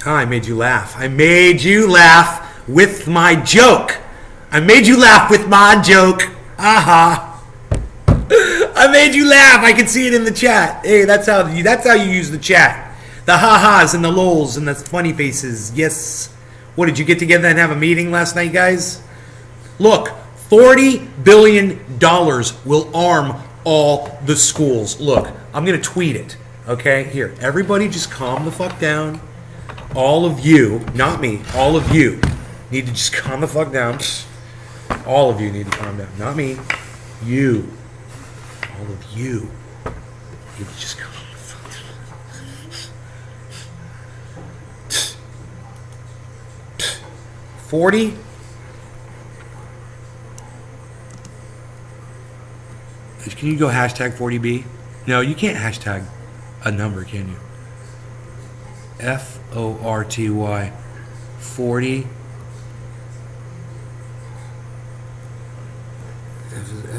S1: I made you laugh. I made you laugh with my joke. I made you laugh with my joke. Aha. I made you laugh. I can see it in the chat. Hey, that's how you use the chat. The ha-has and the lols and the funny faces. Yes. What, did you get together and have a meeting last night, guys? Look, $40 billion will arm all the schools. Look, I'm going to tweet it. Okay? Here, everybody just calm the fuck down. All of you, not me, all of you need to just calm the fuck down. All of you need to calm down. Not me. You. All of you need to just calm the fuck down. 40. Can you go hashtag 40B? No, you can't hashtag a number, can you? FORTY 40.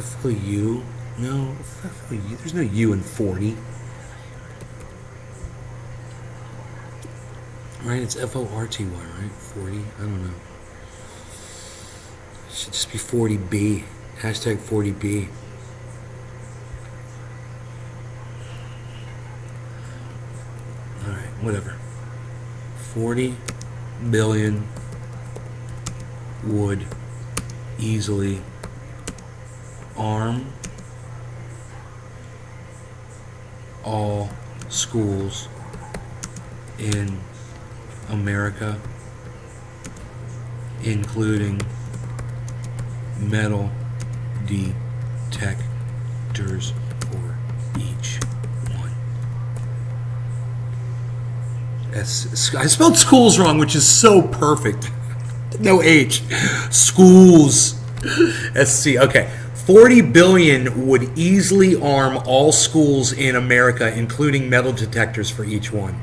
S1: FOU? No, FOU. There's no U in 40. Right? It's FORTY, right? 40? I don't know. It should just be 40B. Hashtag 40B. Alright, whatever. 40 billion would easily arm all schools in America, including metal detectors for each one. I spelled schools wrong, which is so perfect. No H. Schools. SC. Okay. 40 billion would easily arm all schools in America, including metal detectors for each one.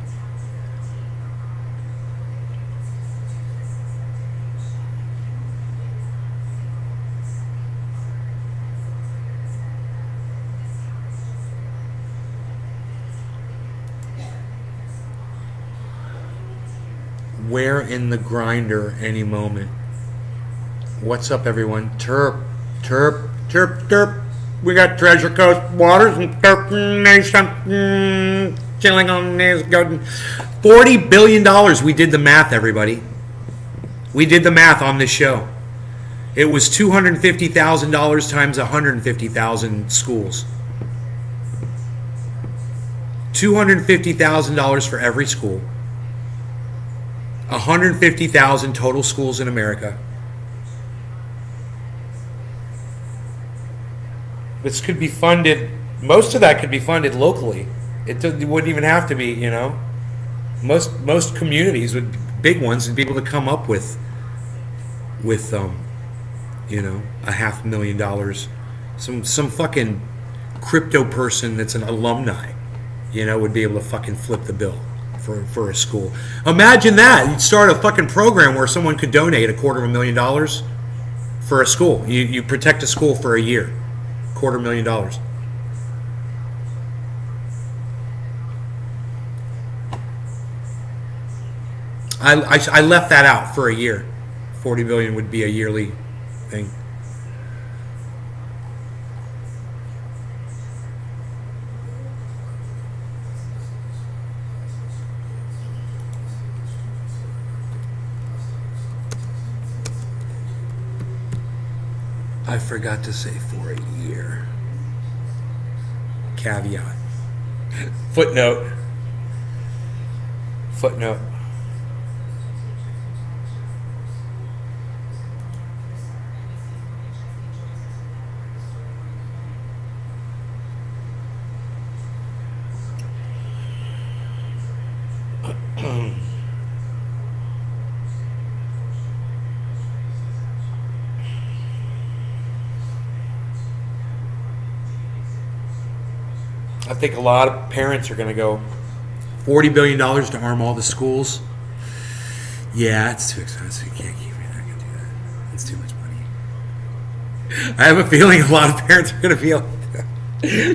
S1: Where in the grinder any moment. What's up, everyone? Terp. We got Treasure Coast Waters and Turp Nation chilling on this garden. $40 billion. We did the math, everybody. We did the math on this show. It was $250,000 times 150,000 schools. $250,000 for every school. 150,000 total schools in America. This could be funded. Most of that could be funded locally. It wouldn't even have to be, you know. Most communities would, big ones, would be able to come up with you know, $500,000. Some fucking crypto person that's an alumni, you know, would be able to fucking flip the bill for a school. Imagine that. You'd start a fucking program where someone could donate $250,000 for a school. You protect a school for a year. $250,000. I left that out for a year. 40 billion would be a yearly thing. I forgot to say for a year. Caveat. Footnote. I think a lot of parents are going to go, $40 billion to arm all the schools? Yeah, it's too expensive. You can't keep it. You're not going to do that. It's too much money. I have a feeling a lot of parents are going to feel,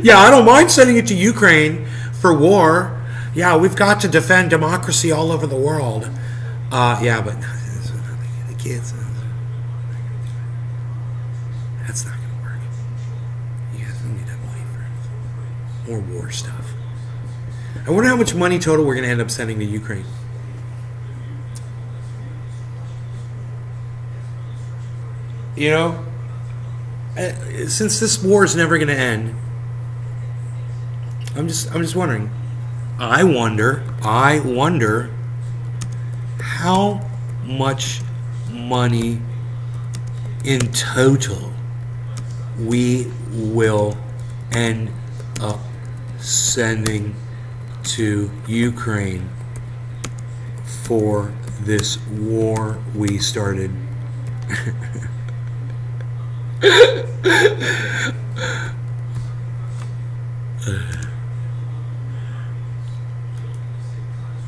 S1: yeah, I don't mind sending it to Ukraine for war. Yeah, we've got to defend democracy all over the world. Yeah, but the kids, that's not going to work. You guys don't need that money for more war stuff. I wonder how much money total we're going to end up sending to Ukraine. You know, since this war is never going to end, I'm just wondering. I wonder how much money in total we will end up sending to Ukraine for this war we started.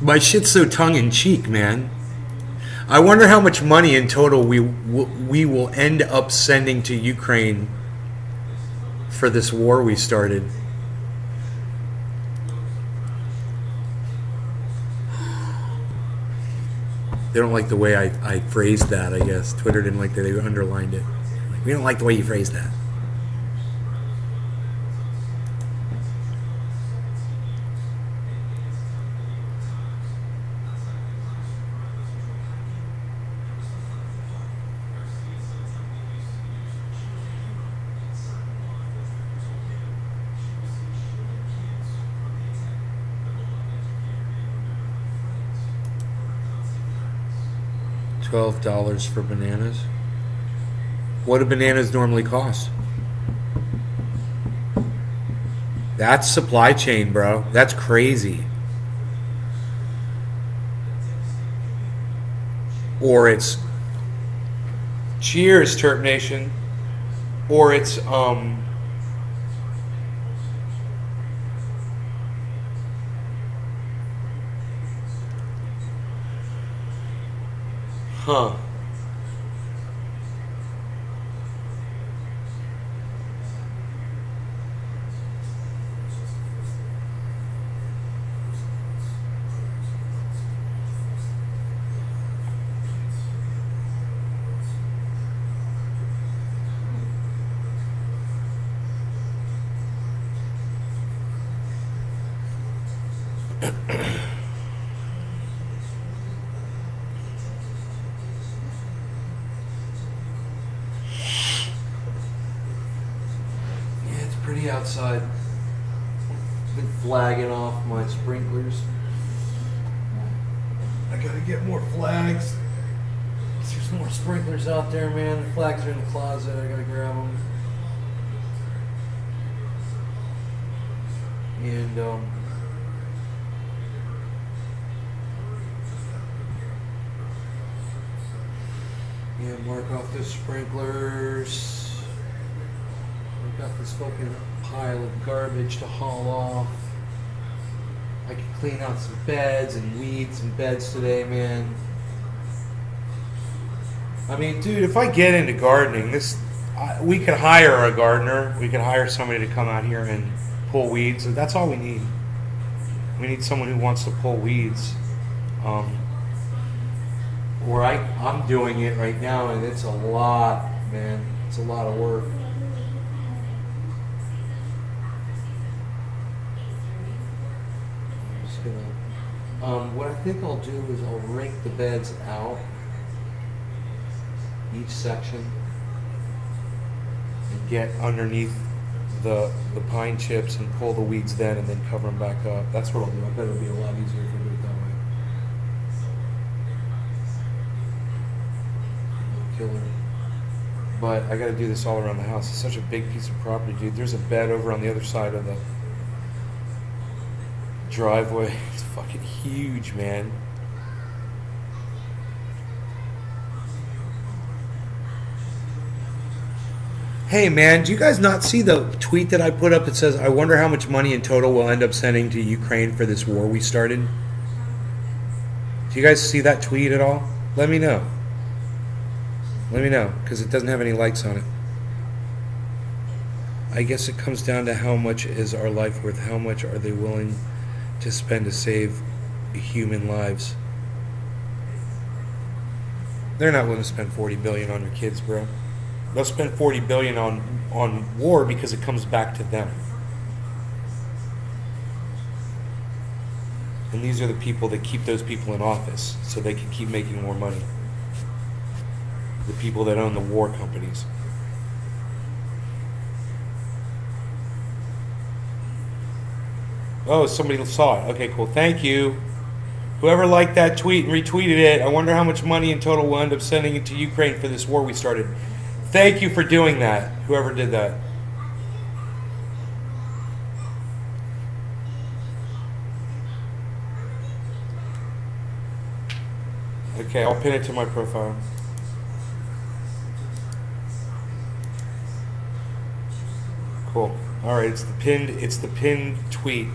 S1: My shit's so tongue-in-cheek, man. I wonder how much money in total we will end up sending to Ukraine for this war we started. They don't like the way I phrased that, I guess. Twitter didn't like that. They underlined it. Like, we don't like the way you phrased that. $12 for bananas. What do bananas normally cost? That's supply chain, bro. That's crazy. Or it's cheers, Terp Nation. Or it's huh.
S2: me outside. Been flagging off my sprinklers. I gotta get more flags. There's more sprinklers out there, man. The flags are in the closet. I gotta grab them. And yeah, mark off the sprinklers. I've got this fucking pile of garbage to haul off. I could clean out some beds and weed some beds today, man.
S1: I mean, dude, if I get into gardening, we could hire a gardener. We could hire somebody to come out here and pull weeds. That's all we need. We need someone who wants to pull weeds.
S2: Or I'm doing it right now, and it's a lot, man. It's a lot of work. I'm just gonna. What I think I'll do is I'll rake the beds out, each section,
S1: And get underneath the pine chips and pull the weeds then, and then cover them back up.
S2: That's what I'll do. I bet it'll be a lot easier if I do it that way. Killer.
S1: But I got to do this all around the house. It's such a big piece of property, dude. There's a bed over on the other side of the driveway. It's fucking huge, man. Hey, man, do you guys not see the tweet that I put up that says, I wonder how much money in total we'll end up sending to Ukraine for this war we started? Do you guys see that tweet at all? Let me know. Let me know, because it doesn't have any likes on it. I guess it comes down to how much is our life worth? How much are they willing to spend to save human lives? They're not willing to spend $40 billion on your kids, bro. They'll spend $40 billion on war because it comes back to them. And these are the people that keep those people in office so they can keep making more money. The people that own the war companies. Oh, somebody saw it. Okay, cool. Thank you. Whoever liked that tweet and retweeted it, I wonder how much money in total we'll end up sending it to Ukraine for this war we started. Thank you for doing that, whoever did that. Okay, I'll pin it to my profile. Cool. All right, it's the pinned tweet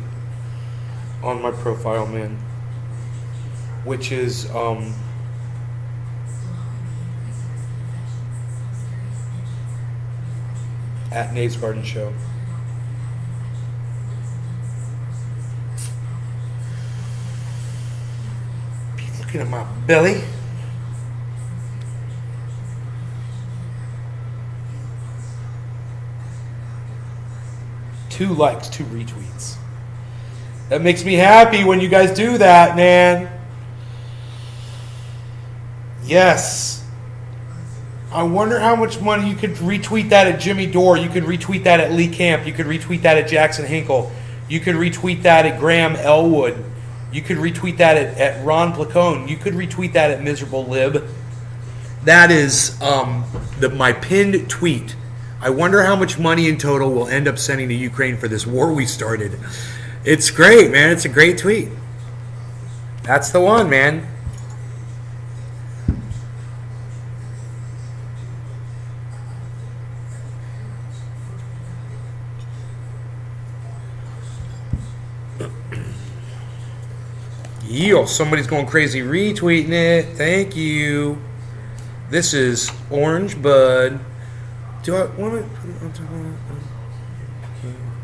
S1: on my profile, man. Which is at Nate's Garden Show. Be looking at my belly. Two likes, 2 retweets. That makes me happy when you guys do that, man. Yes. I wonder how much money you could retweet that at Jimmy Dore. You could retweet that at Lee Camp. You could retweet that at Jackson Hinkle. You could retweet that at Graham Elwood. You could retweet that at Ron Placone. You could retweet that at Miserable Lib. That is my pinned tweet. I wonder how much money in total we'll end up sending to Ukraine for this war we started. It's great, man. It's a great tweet. That's the one, man. Yo, somebody's going crazy retweeting it. Thank you. This is Orange Bud. Do I want to put it on top of that?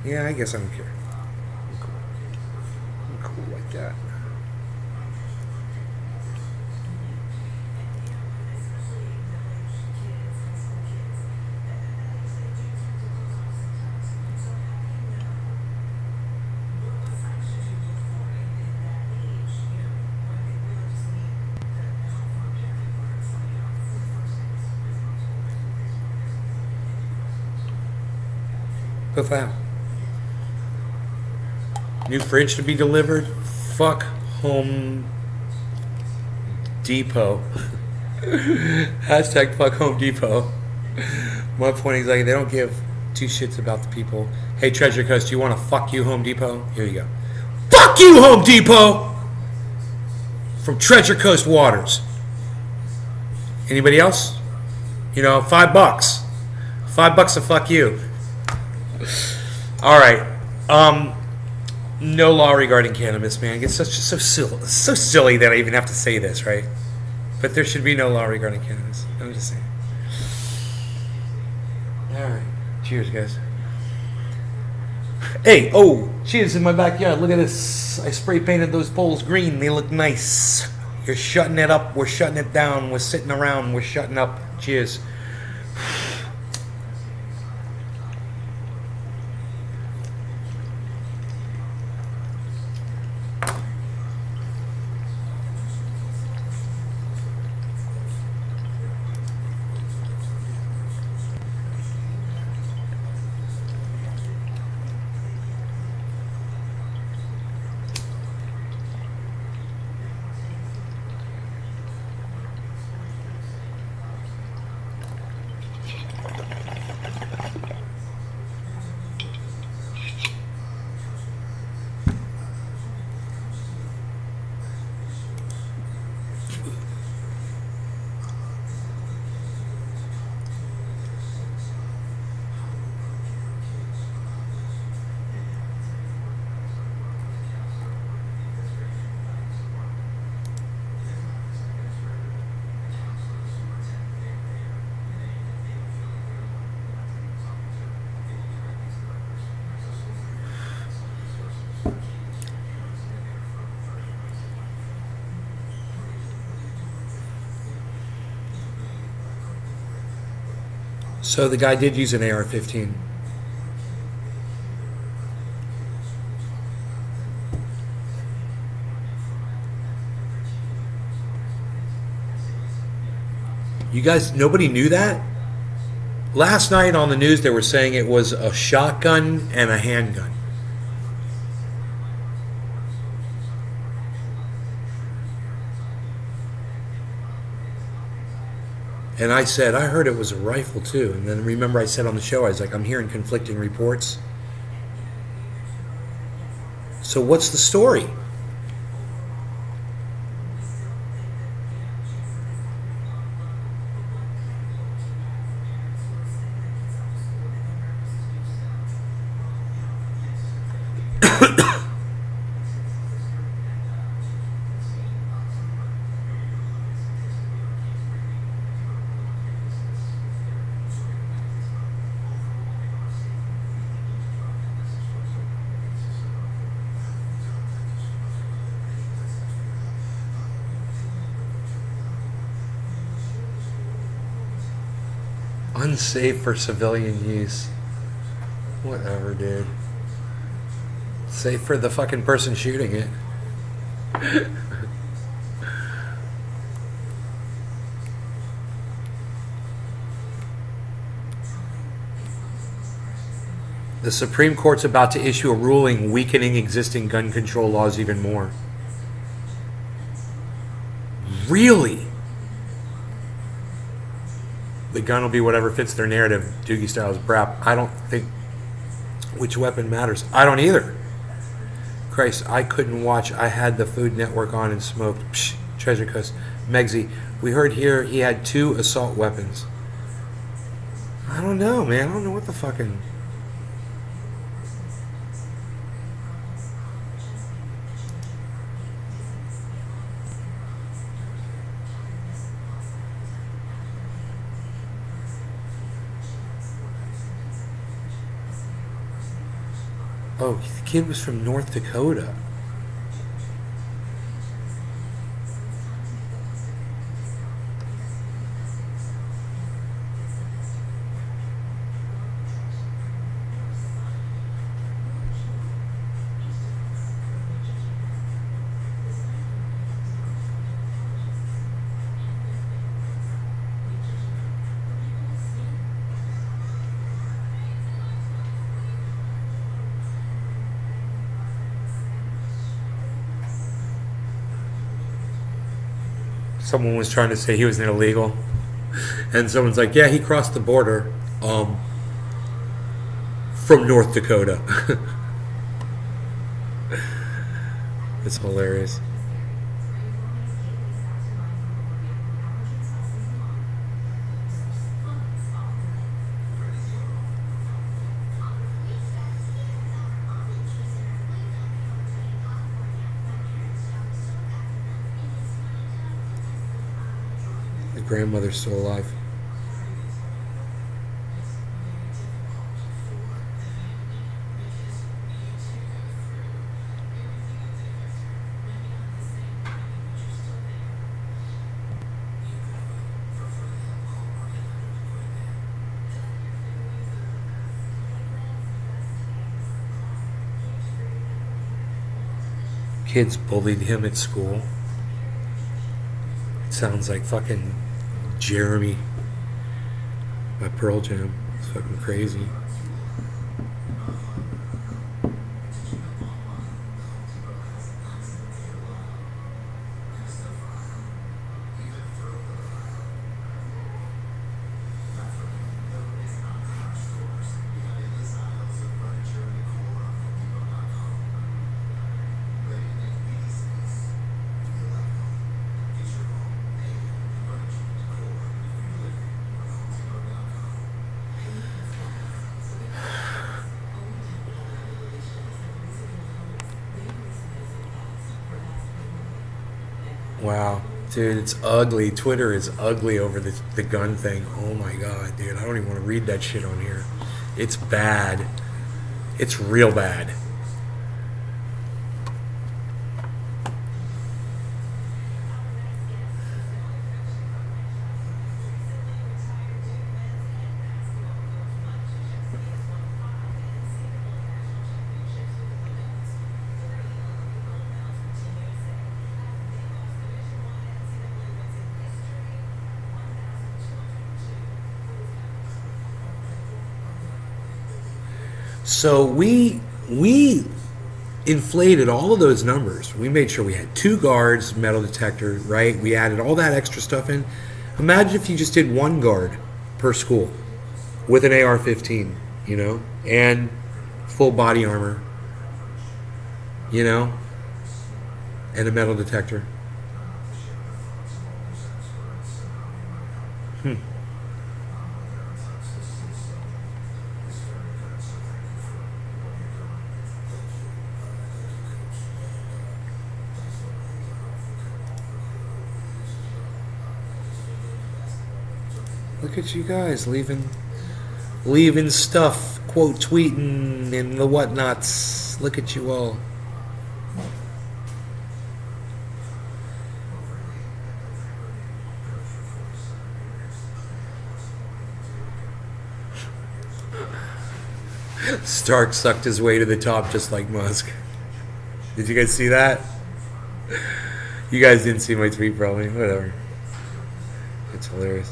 S1: Yeah, I guess I don't care. I'm cool like that. Put that. New fridge to be delivered. Fuck Home Depot. Hashtag fuck Home Depot. My point is, like, they don't give two shits about the people. Hey, Treasure Coast, do you want to fuck you, Home Depot? Here you go. Fuck you, Home Depot! From Treasure Coast Waters. Anybody else? You know, $5. $5 to fuck you. All right. No law regarding cannabis, man. It's so silly that I even have to say this, right? But there should be no law regarding cannabis. I'm just saying. All right. Cheers, guys. Hey, cheers in my backyard. Look at this. I spray painted those poles green. They look nice. You're shutting it up. We're shutting it down. We're sitting around. We're shutting up. Cheers. So the guy did use an AR-15. You guys, nobody knew that? Last night on the news they were saying it was a shotgun and a handgun. And I said, I heard it was a rifle too. And then remember I said on the show, I was like, I'm hearing conflicting reports. So what's the story? Unsafe for civilian use. Whatever, dude. Safe for the fucking person shooting it. The Supreme Court's about to issue a ruling weakening existing gun control laws even more. Really? The gun will be whatever fits their narrative. Doogie Styles brap. I don't think which weapon matters. I don't either. Christ, I couldn't watch. I had the Food Network on and smoked. Psh, Treasure Coast. Megsy, we heard here he had 2 assault weapons. I don't know, man. I don't know what the fucking... Oh, the kid was from North Dakota. Someone was trying to say he was an illegal, and someone's like, "Yeah, he crossed the border from North Dakota." It's hilarious. The grandmother's still alive. Kids bullied him at school. Sounds like fucking Jeremy by Pearl Jam. It's fucking crazy. Wow, dude, it's ugly. Twitter is ugly over the gun thing. Oh my god, dude, I don't even want to read that shit on here. It's bad. It's real bad. So we inflated all of those numbers. We made sure we had 2 guards, metal detector, right? We added all that extra stuff in. Imagine if you just did 1 guard per school with an AR-15, you know, and full body armor, you know, and a metal detector. Look at you guys leaving stuff, quote tweeting and the whatnots. Look at you all. Stark sucked his way to the top just like Musk. Did you guys see that? You guys didn't see my tweet probably. Whatever. It's hilarious.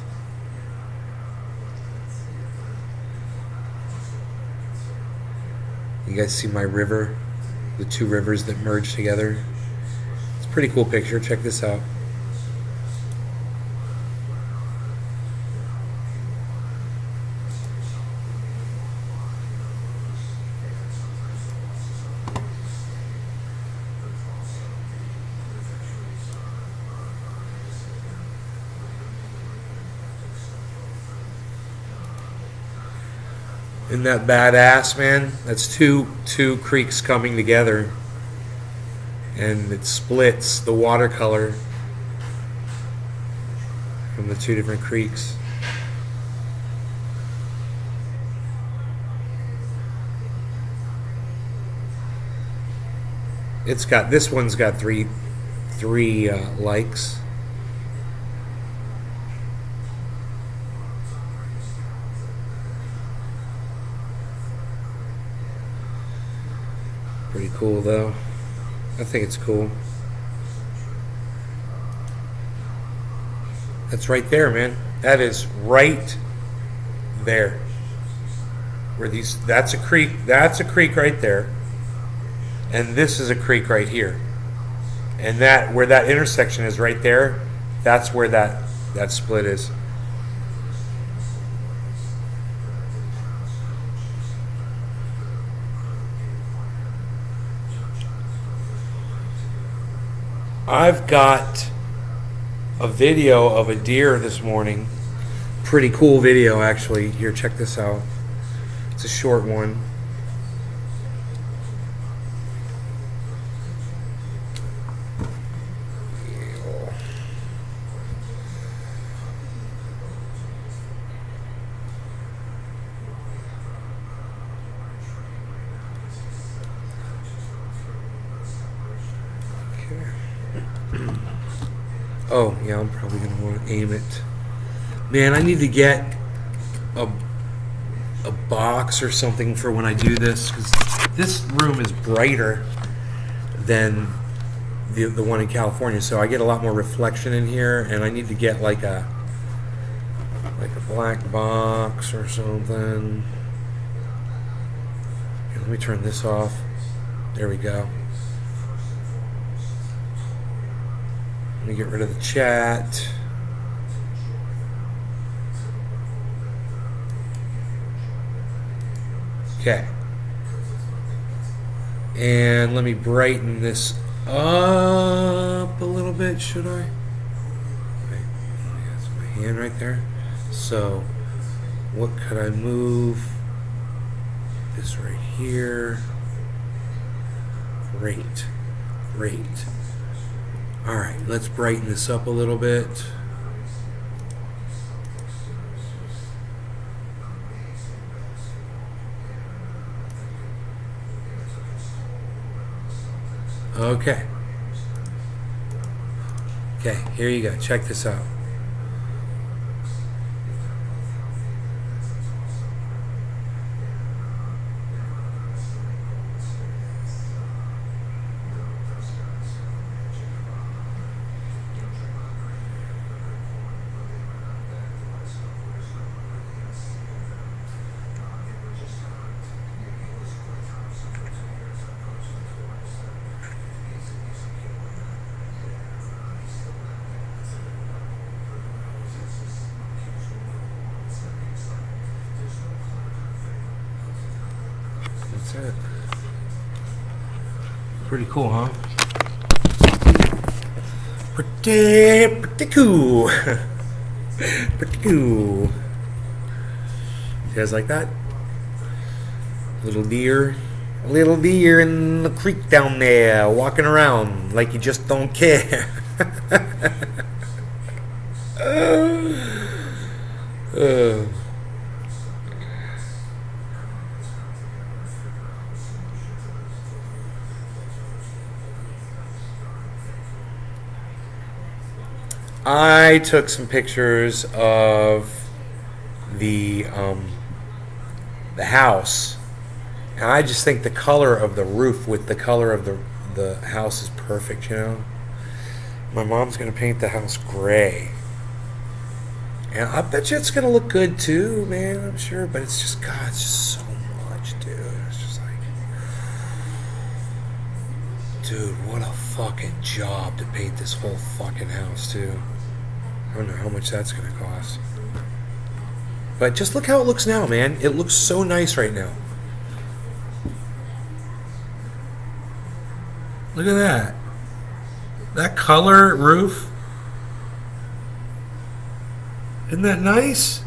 S1: You guys see my river? The 2 rivers that merge together. It's a pretty cool picture. Check this out. Isn't that badass, man? That's two creeks coming together, and it splits the watercolor from the 2 different creeks. It's got, this one's got three likes. Pretty cool though. I think it's cool. That's right there, man. That is right there. Where these, that's a creek right there. And this is a creek right here. And that, where that intersection is right there, That's where that split is. I've got a video of a deer this morning. Pretty cool video, actually. Here, check this out. It's a short one. Oh, yeah, I'm probably going to want to aim it. Man, I need to get a box or something for when I do this, because this room is brighter than the one in California, so I get a lot more reflection in here, and I need to get like a black box or something. Here, let me turn this off. There we go. Let me get rid of the chat. Okay. And let me brighten this up a little bit, should I? Okay. That's my hand right there. So, what could I move? This right here. Great. Great. Alright, let's brighten this up a little bit. Okay. Okay, here you go. Check this out. That's it. Pretty cool, huh? Pretty cool. Pretty cool. You guys like that? Little deer in the creek down there, walking around like you just don't care. I took some pictures of the house, and I just think the color of the roof with the color of the house is perfect, you know? My mom's going to paint the house gray. And I bet you it's going to look good too, man, I'm sure, but it's just, God, it's just so much, dude. It's just like, dude, what a fucking job to paint this whole fucking house too. I don't know how much that's going to cost. But just look how it looks now, man. It looks so nice right now. Look at that. That color roof. Isn't that nice?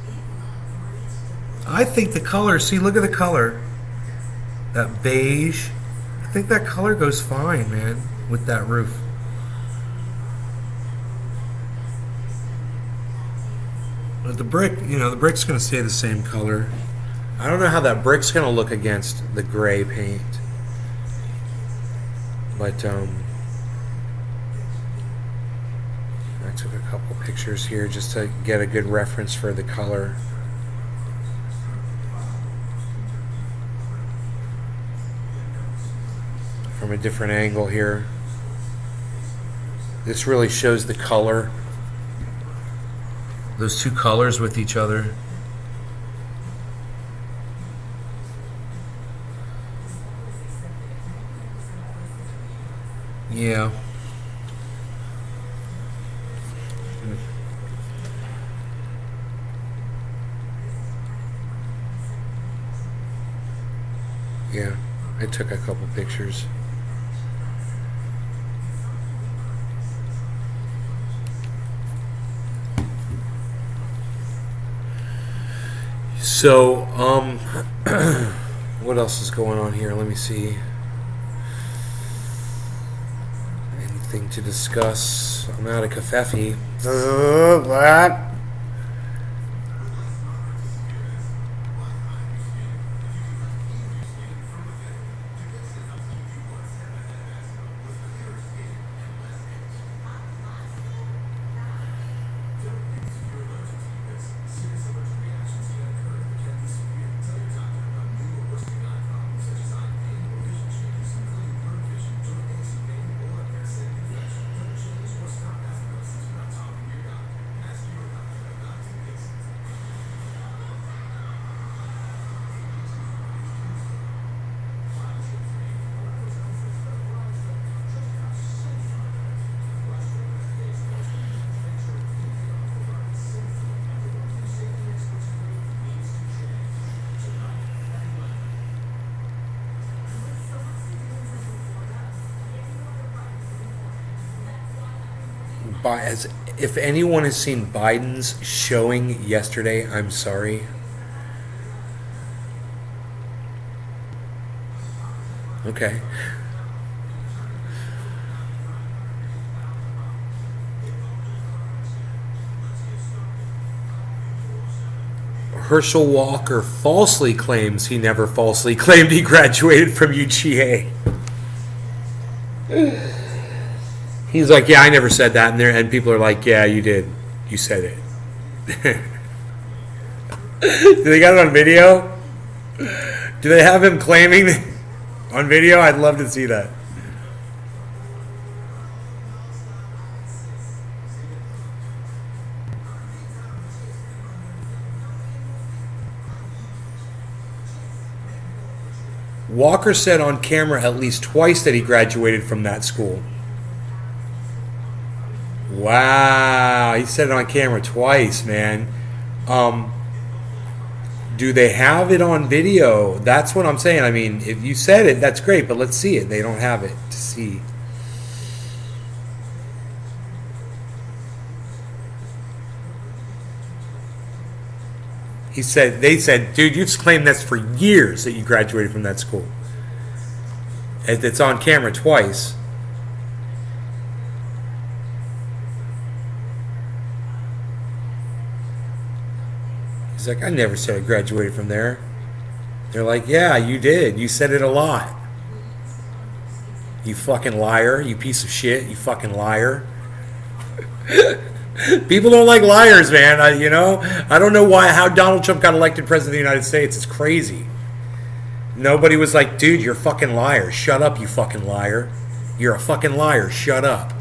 S1: I think the color, see, look at the color. That beige. I think that color goes fine, man, with that roof. But the brick, you know, the brick's going to stay the same color. I don't know how that brick's going to look against the gray paint. But, I took a couple pictures here just to get a good reference for the color. From a different angle here. This really shows the color. Those two colors with each other. Yeah.
S2: Yeah, I took a couple pictures. So, what else is going on here? Let me see. Anything to discuss? I'm out of kafefe. What? As if anyone has seen Biden's showing yesterday, I'm sorry. Okay. Herschel Walker falsely claims he never falsely claimed he graduated from UGA. He's like, yeah, I never said that, and people are like, yeah, you did. You said it. Do they got it on video? Do they have him claiming on video? I'd love to see that. Walker said on camera at least twice that he graduated from that school. Wow, he said it on camera twice, man. Do they have it on video? That's what I'm saying. I mean, if you said it, that's great, but let's see it. They don't have it to see. They said, dude, you've claimed this for years that you graduated from that school. It's on camera twice. He's like, I never said I graduated from there. They're like, yeah, you did. You said it a lot. You fucking liar. You piece of shit. You fucking liar. People don't like liars, man. I don't know how Donald Trump got elected president of the United States. It's crazy. Nobody was like, dude, you're a fucking liar. Shut up, you fucking liar. You're a fucking liar. Shut up.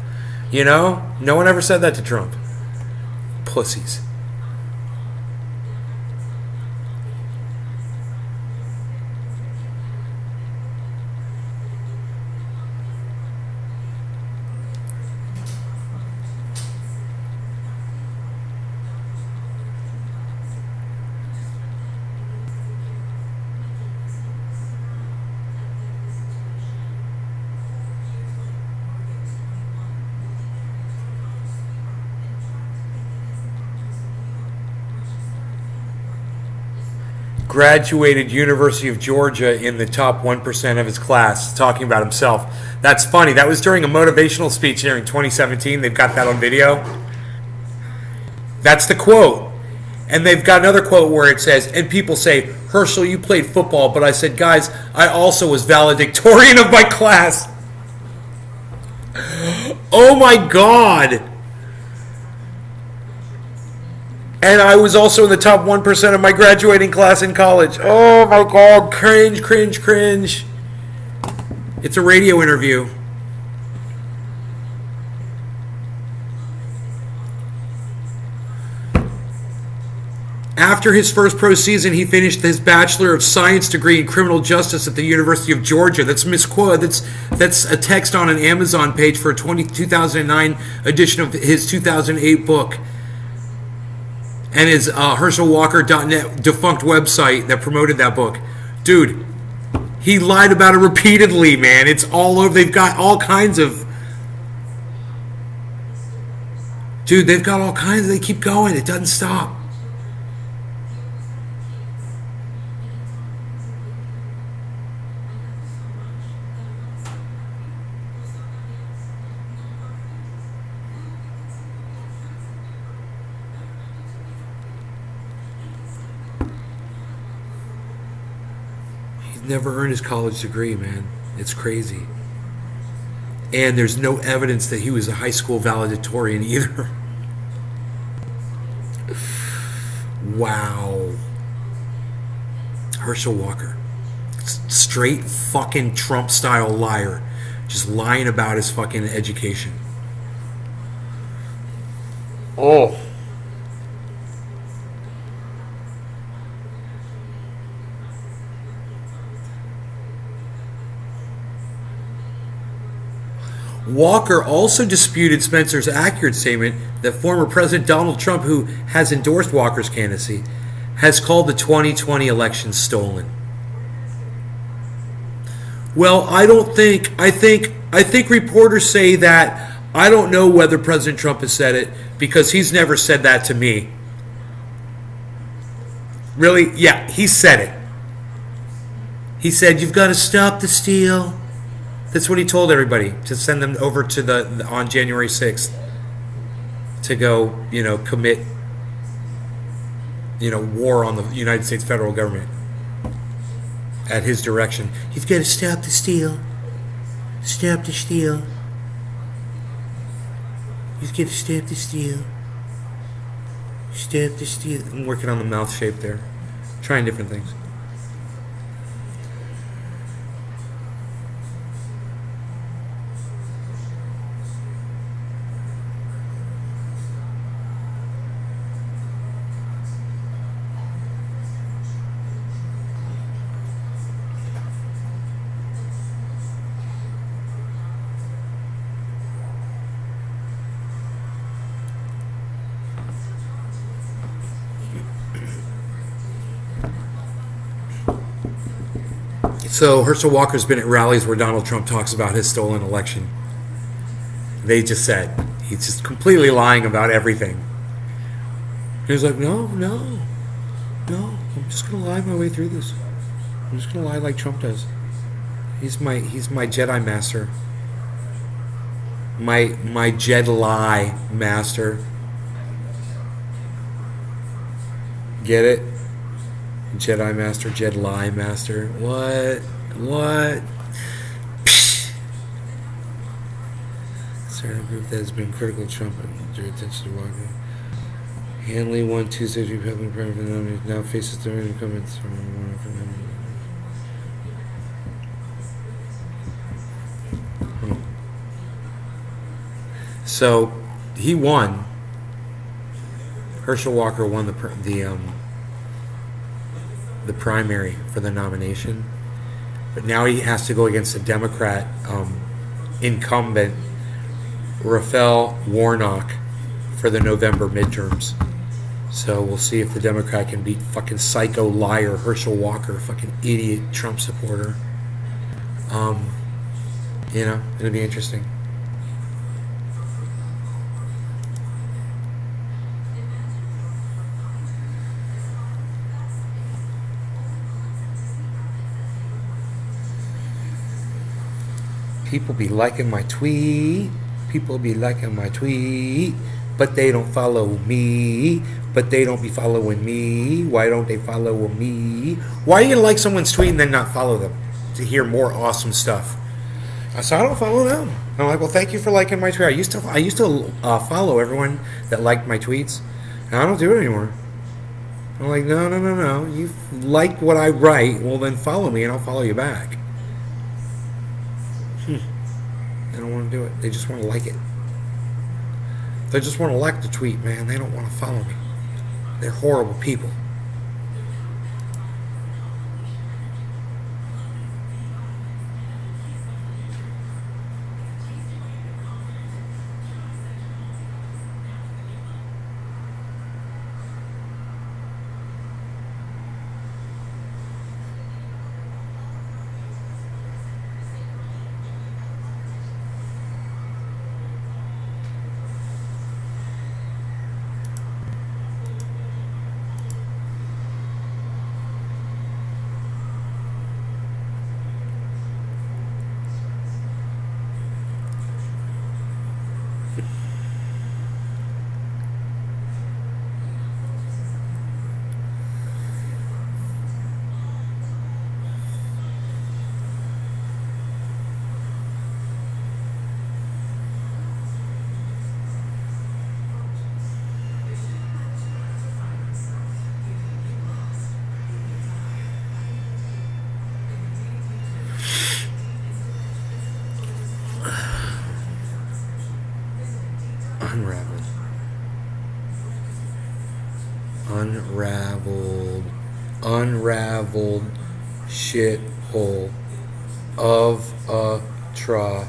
S2: No one ever said that to Trump. Pussies. Graduated University of Georgia in the top 1% of his class, talking about himself. That's funny. That was during a motivational speech during 2017. They've got that on video. That's the quote. And they've got another quote where it says, and people say, Herschel, you played football, but I said, guys, I also was valedictorian of my class. Oh my God. And I was also in the top 1% of my graduating class in college. Oh my God, cringe, cringe, cringe. It's a radio interview. After his first pro season, he finished his Bachelor of Science degree in Criminal Justice at the University of Georgia. That's misquoted. That's a text on an Amazon page for a 2009 edition of his 2008 book. And his HerschelWalker.net defunct website that promoted that book. Dude,
S1: He lied about it repeatedly, man. It's all over. They've got all kinds of... Dude, they've got all kinds. They keep going. It doesn't stop. Never earned his college degree, man. It's crazy. And there's no evidence that he was a high school valedictorian either. Wow. Herschel Walker. Straight fucking Trump style liar. Just lying about his fucking education. Oh. Walker also disputed Spencer's accurate statement that former President Donald Trump, who has endorsed Walker's candidacy, has called the 2020 election stolen. Well, I think reporters say that. I don't know whether President Trump has said it because he's never said that to me. Really? Yeah, he said it. He said, "You've got to stop the steal." That's what he told everybody, to send them over to on January 6th to go, commit, war on the United States federal government at his direction. You've got to stop the steal. Stop the steal. You've got to stop the steal. Stop the steal. I'm working on the mouth shape there. Trying different things. So Herschel Walker's been at rallies where Donald Trump talks about his stolen election. They just said he's just completely lying about everything. He's like, no, I'm just gonna lie my way through this. I'm just gonna lie like Trump does. He's my Jedi master. My Jedi master. Get it? Jedi Master, Jedi Master. What? Certain group that has been critical of Trump and drew attention to Walker. Hanley won Tuesday's Republican primary for the nominee, now faces the incumbents from So he won. Herschel Walker won the primary for the nomination, but now he has to go against a Democrat incumbent, Raphael Warnock, for the November midterms. So we'll see if the Democrat can beat fucking psycho liar Herschel Walker, fucking idiot Trump supporter. It'll be interesting. People be liking my tweet. But they don't follow me. But they don't be following me. Why don't they follow me? Why are you gonna like someone's tweet and then not follow them to hear more awesome stuff? So I don't follow them. I'm like, well, thank you for liking my tweet. I used to follow everyone that liked my tweets, and I don't do it anymore. I'm like, no. You like what I write, well then follow me, and I'll follow you back. They don't want to do it. They just want to like it. They just want to like the tweet, man. They don't want to follow me. They're horrible people.
S2: unraveled shithole of atrocities.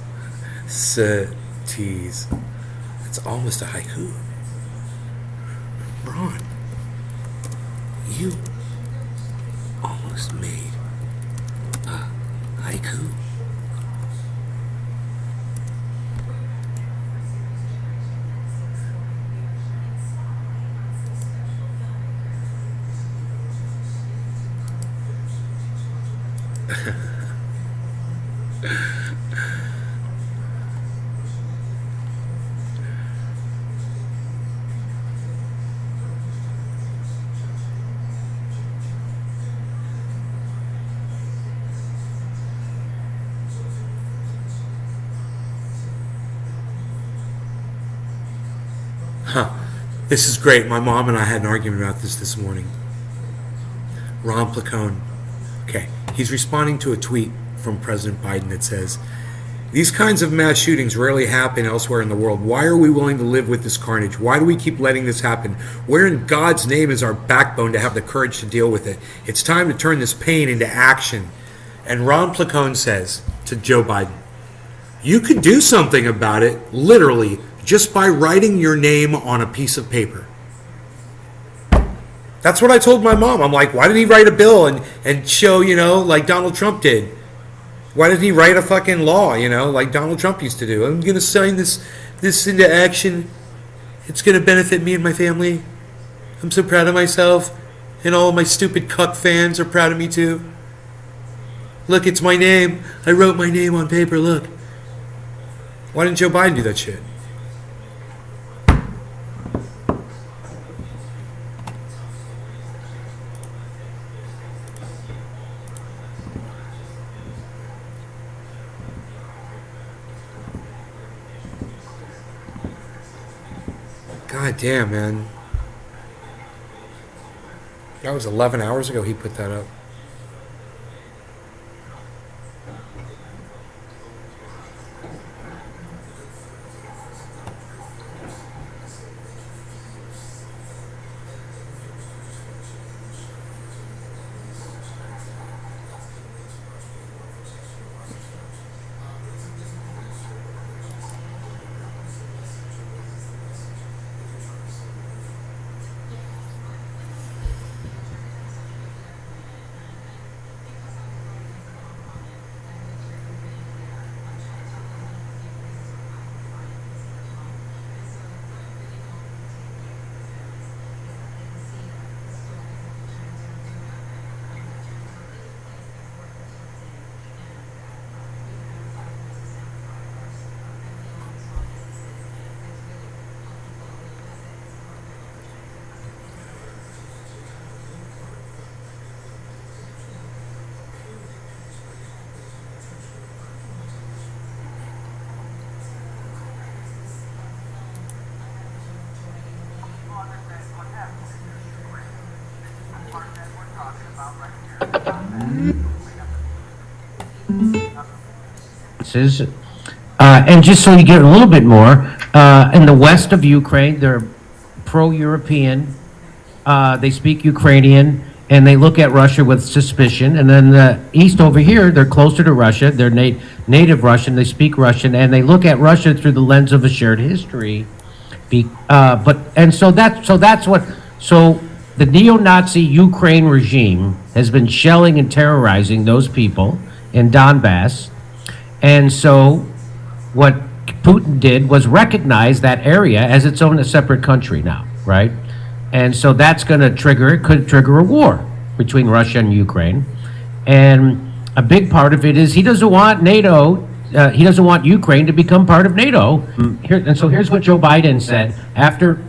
S2: It's almost a haiku. Ron, you almost made a haiku. This is great. My mom and I had an argument about this morning. Ron Placone. Okay, he's responding to a tweet from President Biden that says, "These kinds of mass shootings rarely happen elsewhere in the world. Why are we willing to live with this carnage? Why do we keep letting this happen? Where in God's name is our backbone to have the courage to deal with it? It's time to turn this pain into action." And Ron Placone says to Joe Biden, "You could do something about it, literally, just by writing your name on a piece of paper." That's what I told my mom. I'm like, why didn't he write a bill and show, like Donald Trump did? Why didn't he write a fucking law, like Donald Trump used to do? I'm going to sign this into action. It's going to benefit me and my family. I'm so proud of myself. And all of my stupid cuck fans are proud of me too. Look, it's my name. I wrote my name on paper, look. Why didn't Joe Biden do that shit? God damn, man. That was 11 hours ago he put that up.
S3: And just so you get a little bit more, in the west of Ukraine, they're pro-European. They speak Ukrainian, and they look at Russia with suspicion. And then the east over here, they're closer to Russia. They're native Russian. They speak Russian, and they look at Russia through the lens of a shared history. So the neo-Nazi Ukraine regime has been shelling and terrorizing those people in Donbass. And so what Putin did was recognize that area as its own separate country now, right? And so that's going to could trigger a war between Russia and Ukraine. And a big part of it is he doesn't want NATO, he doesn't want Ukraine to become part of NATO. And so here's what Joe Biden said after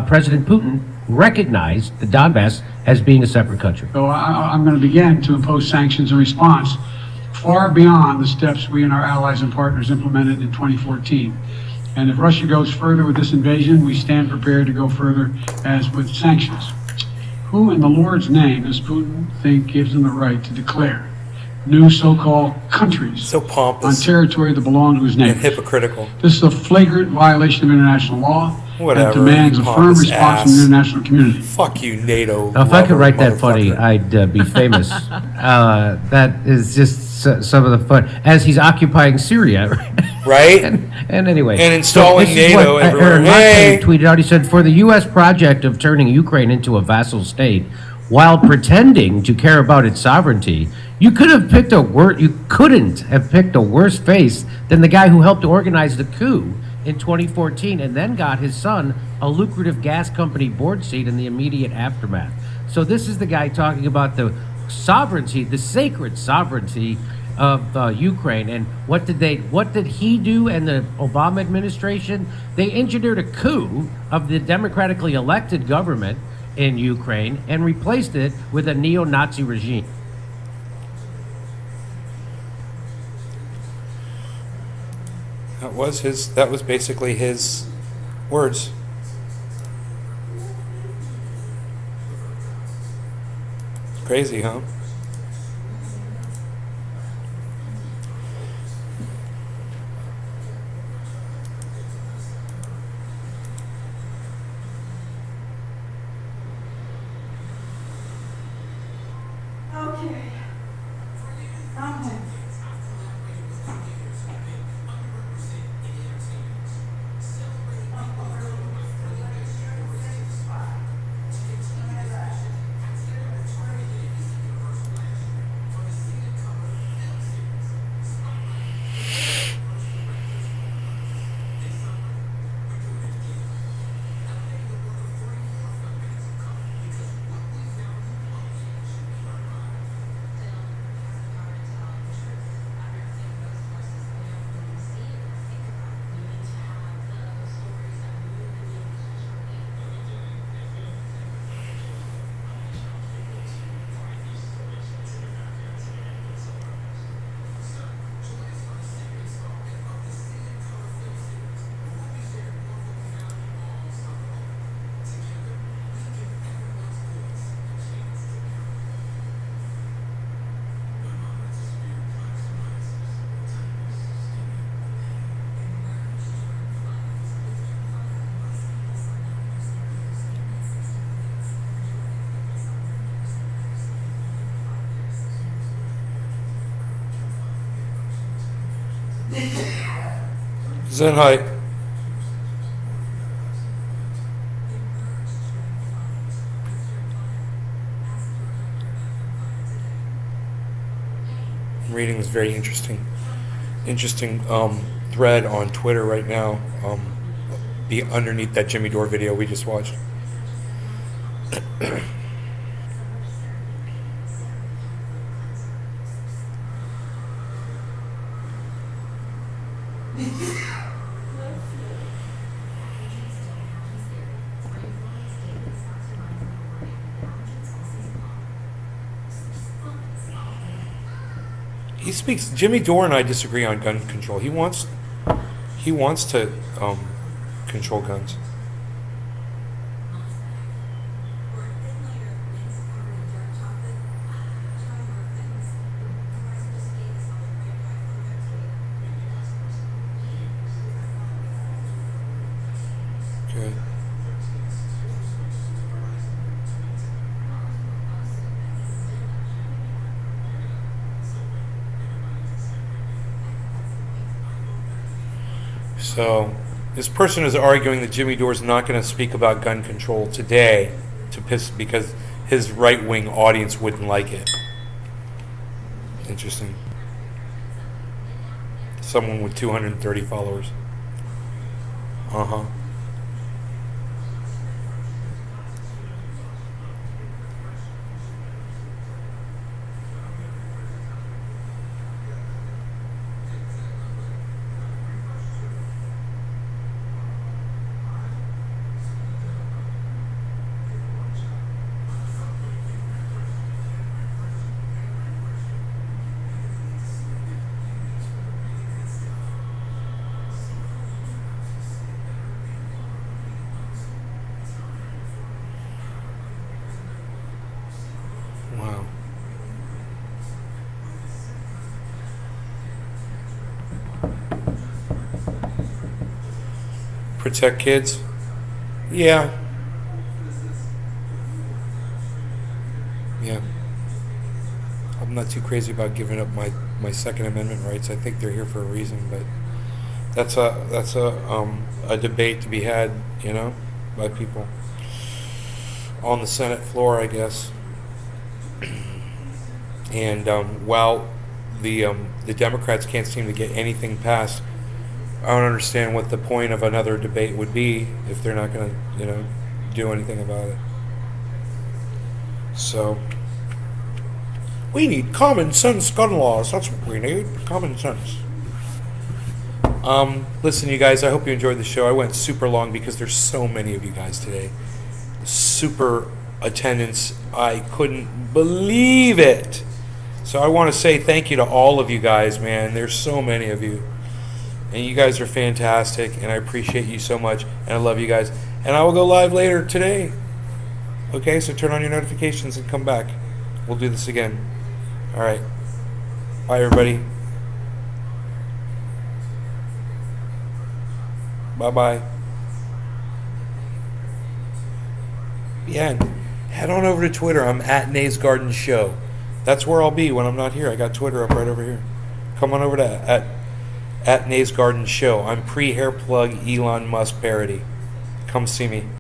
S3: President Putin recognized the Donbass as being a separate country.
S4: So I'm going to begin to impose sanctions in response far beyond the steps we and our allies and partners implemented in 2014. And if Russia goes further with this invasion, we stand prepared to go further as with sanctions. Who in the Lord's name does Putin think gives him the right to declare new so-called countries
S1: So pompous
S4: on territory that belongs to his
S1: and
S4: neighbors?
S1: hypocritical.
S4: This is a flagrant violation of international law.
S1: Whatever.
S4: and demands
S1: you
S4: a firm
S1: pompous
S4: response from the
S1: ass.
S4: international community.
S1: Fuck you, NATO.
S3: Now, if I could
S1: lover,
S3: write that funny,
S1: motherfucker.
S3: I'd be famous. That is just some of the fun. As he's occupying Syria,
S1: Right?
S3: and anyway.
S1: And installing
S3: this is
S1: NATO
S3: what
S1: everywhere.
S3: Aaron
S1: Hey!
S3: Martin tweeted out. He said, for the U.S. project of turning Ukraine into a vassal state, while pretending to care about its sovereignty, you couldn't have picked a worse face than the guy who helped organize the coup in 2014 and then got his son a lucrative gas company board seat in the immediate aftermath. So this is the guy talking about the sovereignty, the sacred sovereignty of Ukraine. And what did he do and the Obama administration? They engineered a coup of the democratically elected government in Ukraine and replaced it with a neo-Nazi regime.
S1: That was basically his words. Crazy, huh?
S5: Okay. Okay.
S1: Zen height. Reading this very interesting thread on Twitter right now. Be underneath that Jimmy Dore video we just watched. Jimmy Dore and I disagree on gun control. He wants to control guns. Good. So, this person is arguing that Jimmy Dore is not going to speak about gun control today because his right-wing audience wouldn't like it. Interesting. Someone with 230 followers. Uh-huh. Wow. Protect kids. Yeah. Yeah. I'm not too crazy about giving up my Second Amendment rights. I think they're here for a reason, but that's a debate to be had, by people on the Senate floor, I guess. And while the Democrats can't seem to get anything passed, I don't understand what the point of another debate would be if they're not going to, do anything about it. So we need common sense gun laws. That's what we need. Common sense. Listen, you guys, I hope you enjoyed the show. I went super long because there's so many of you guys today. Super attendance. I couldn't believe it. So I want to say thank you to all of you guys, man. There's so many of you. And you guys are fantastic, and I appreciate you so much, and I love you guys. And I will go live later today. Okay, so turn on your notifications and come back. We'll do this again. All right. Bye, everybody. Bye-bye. Yeah, and head on over to Twitter. I'm at Nays Garden Show. That's where I'll be when I'm not here. I got Twitter up right over here. Come on over to at Nays Garden Show. I'm pre-hair plug Elon Musk parody. Come see me.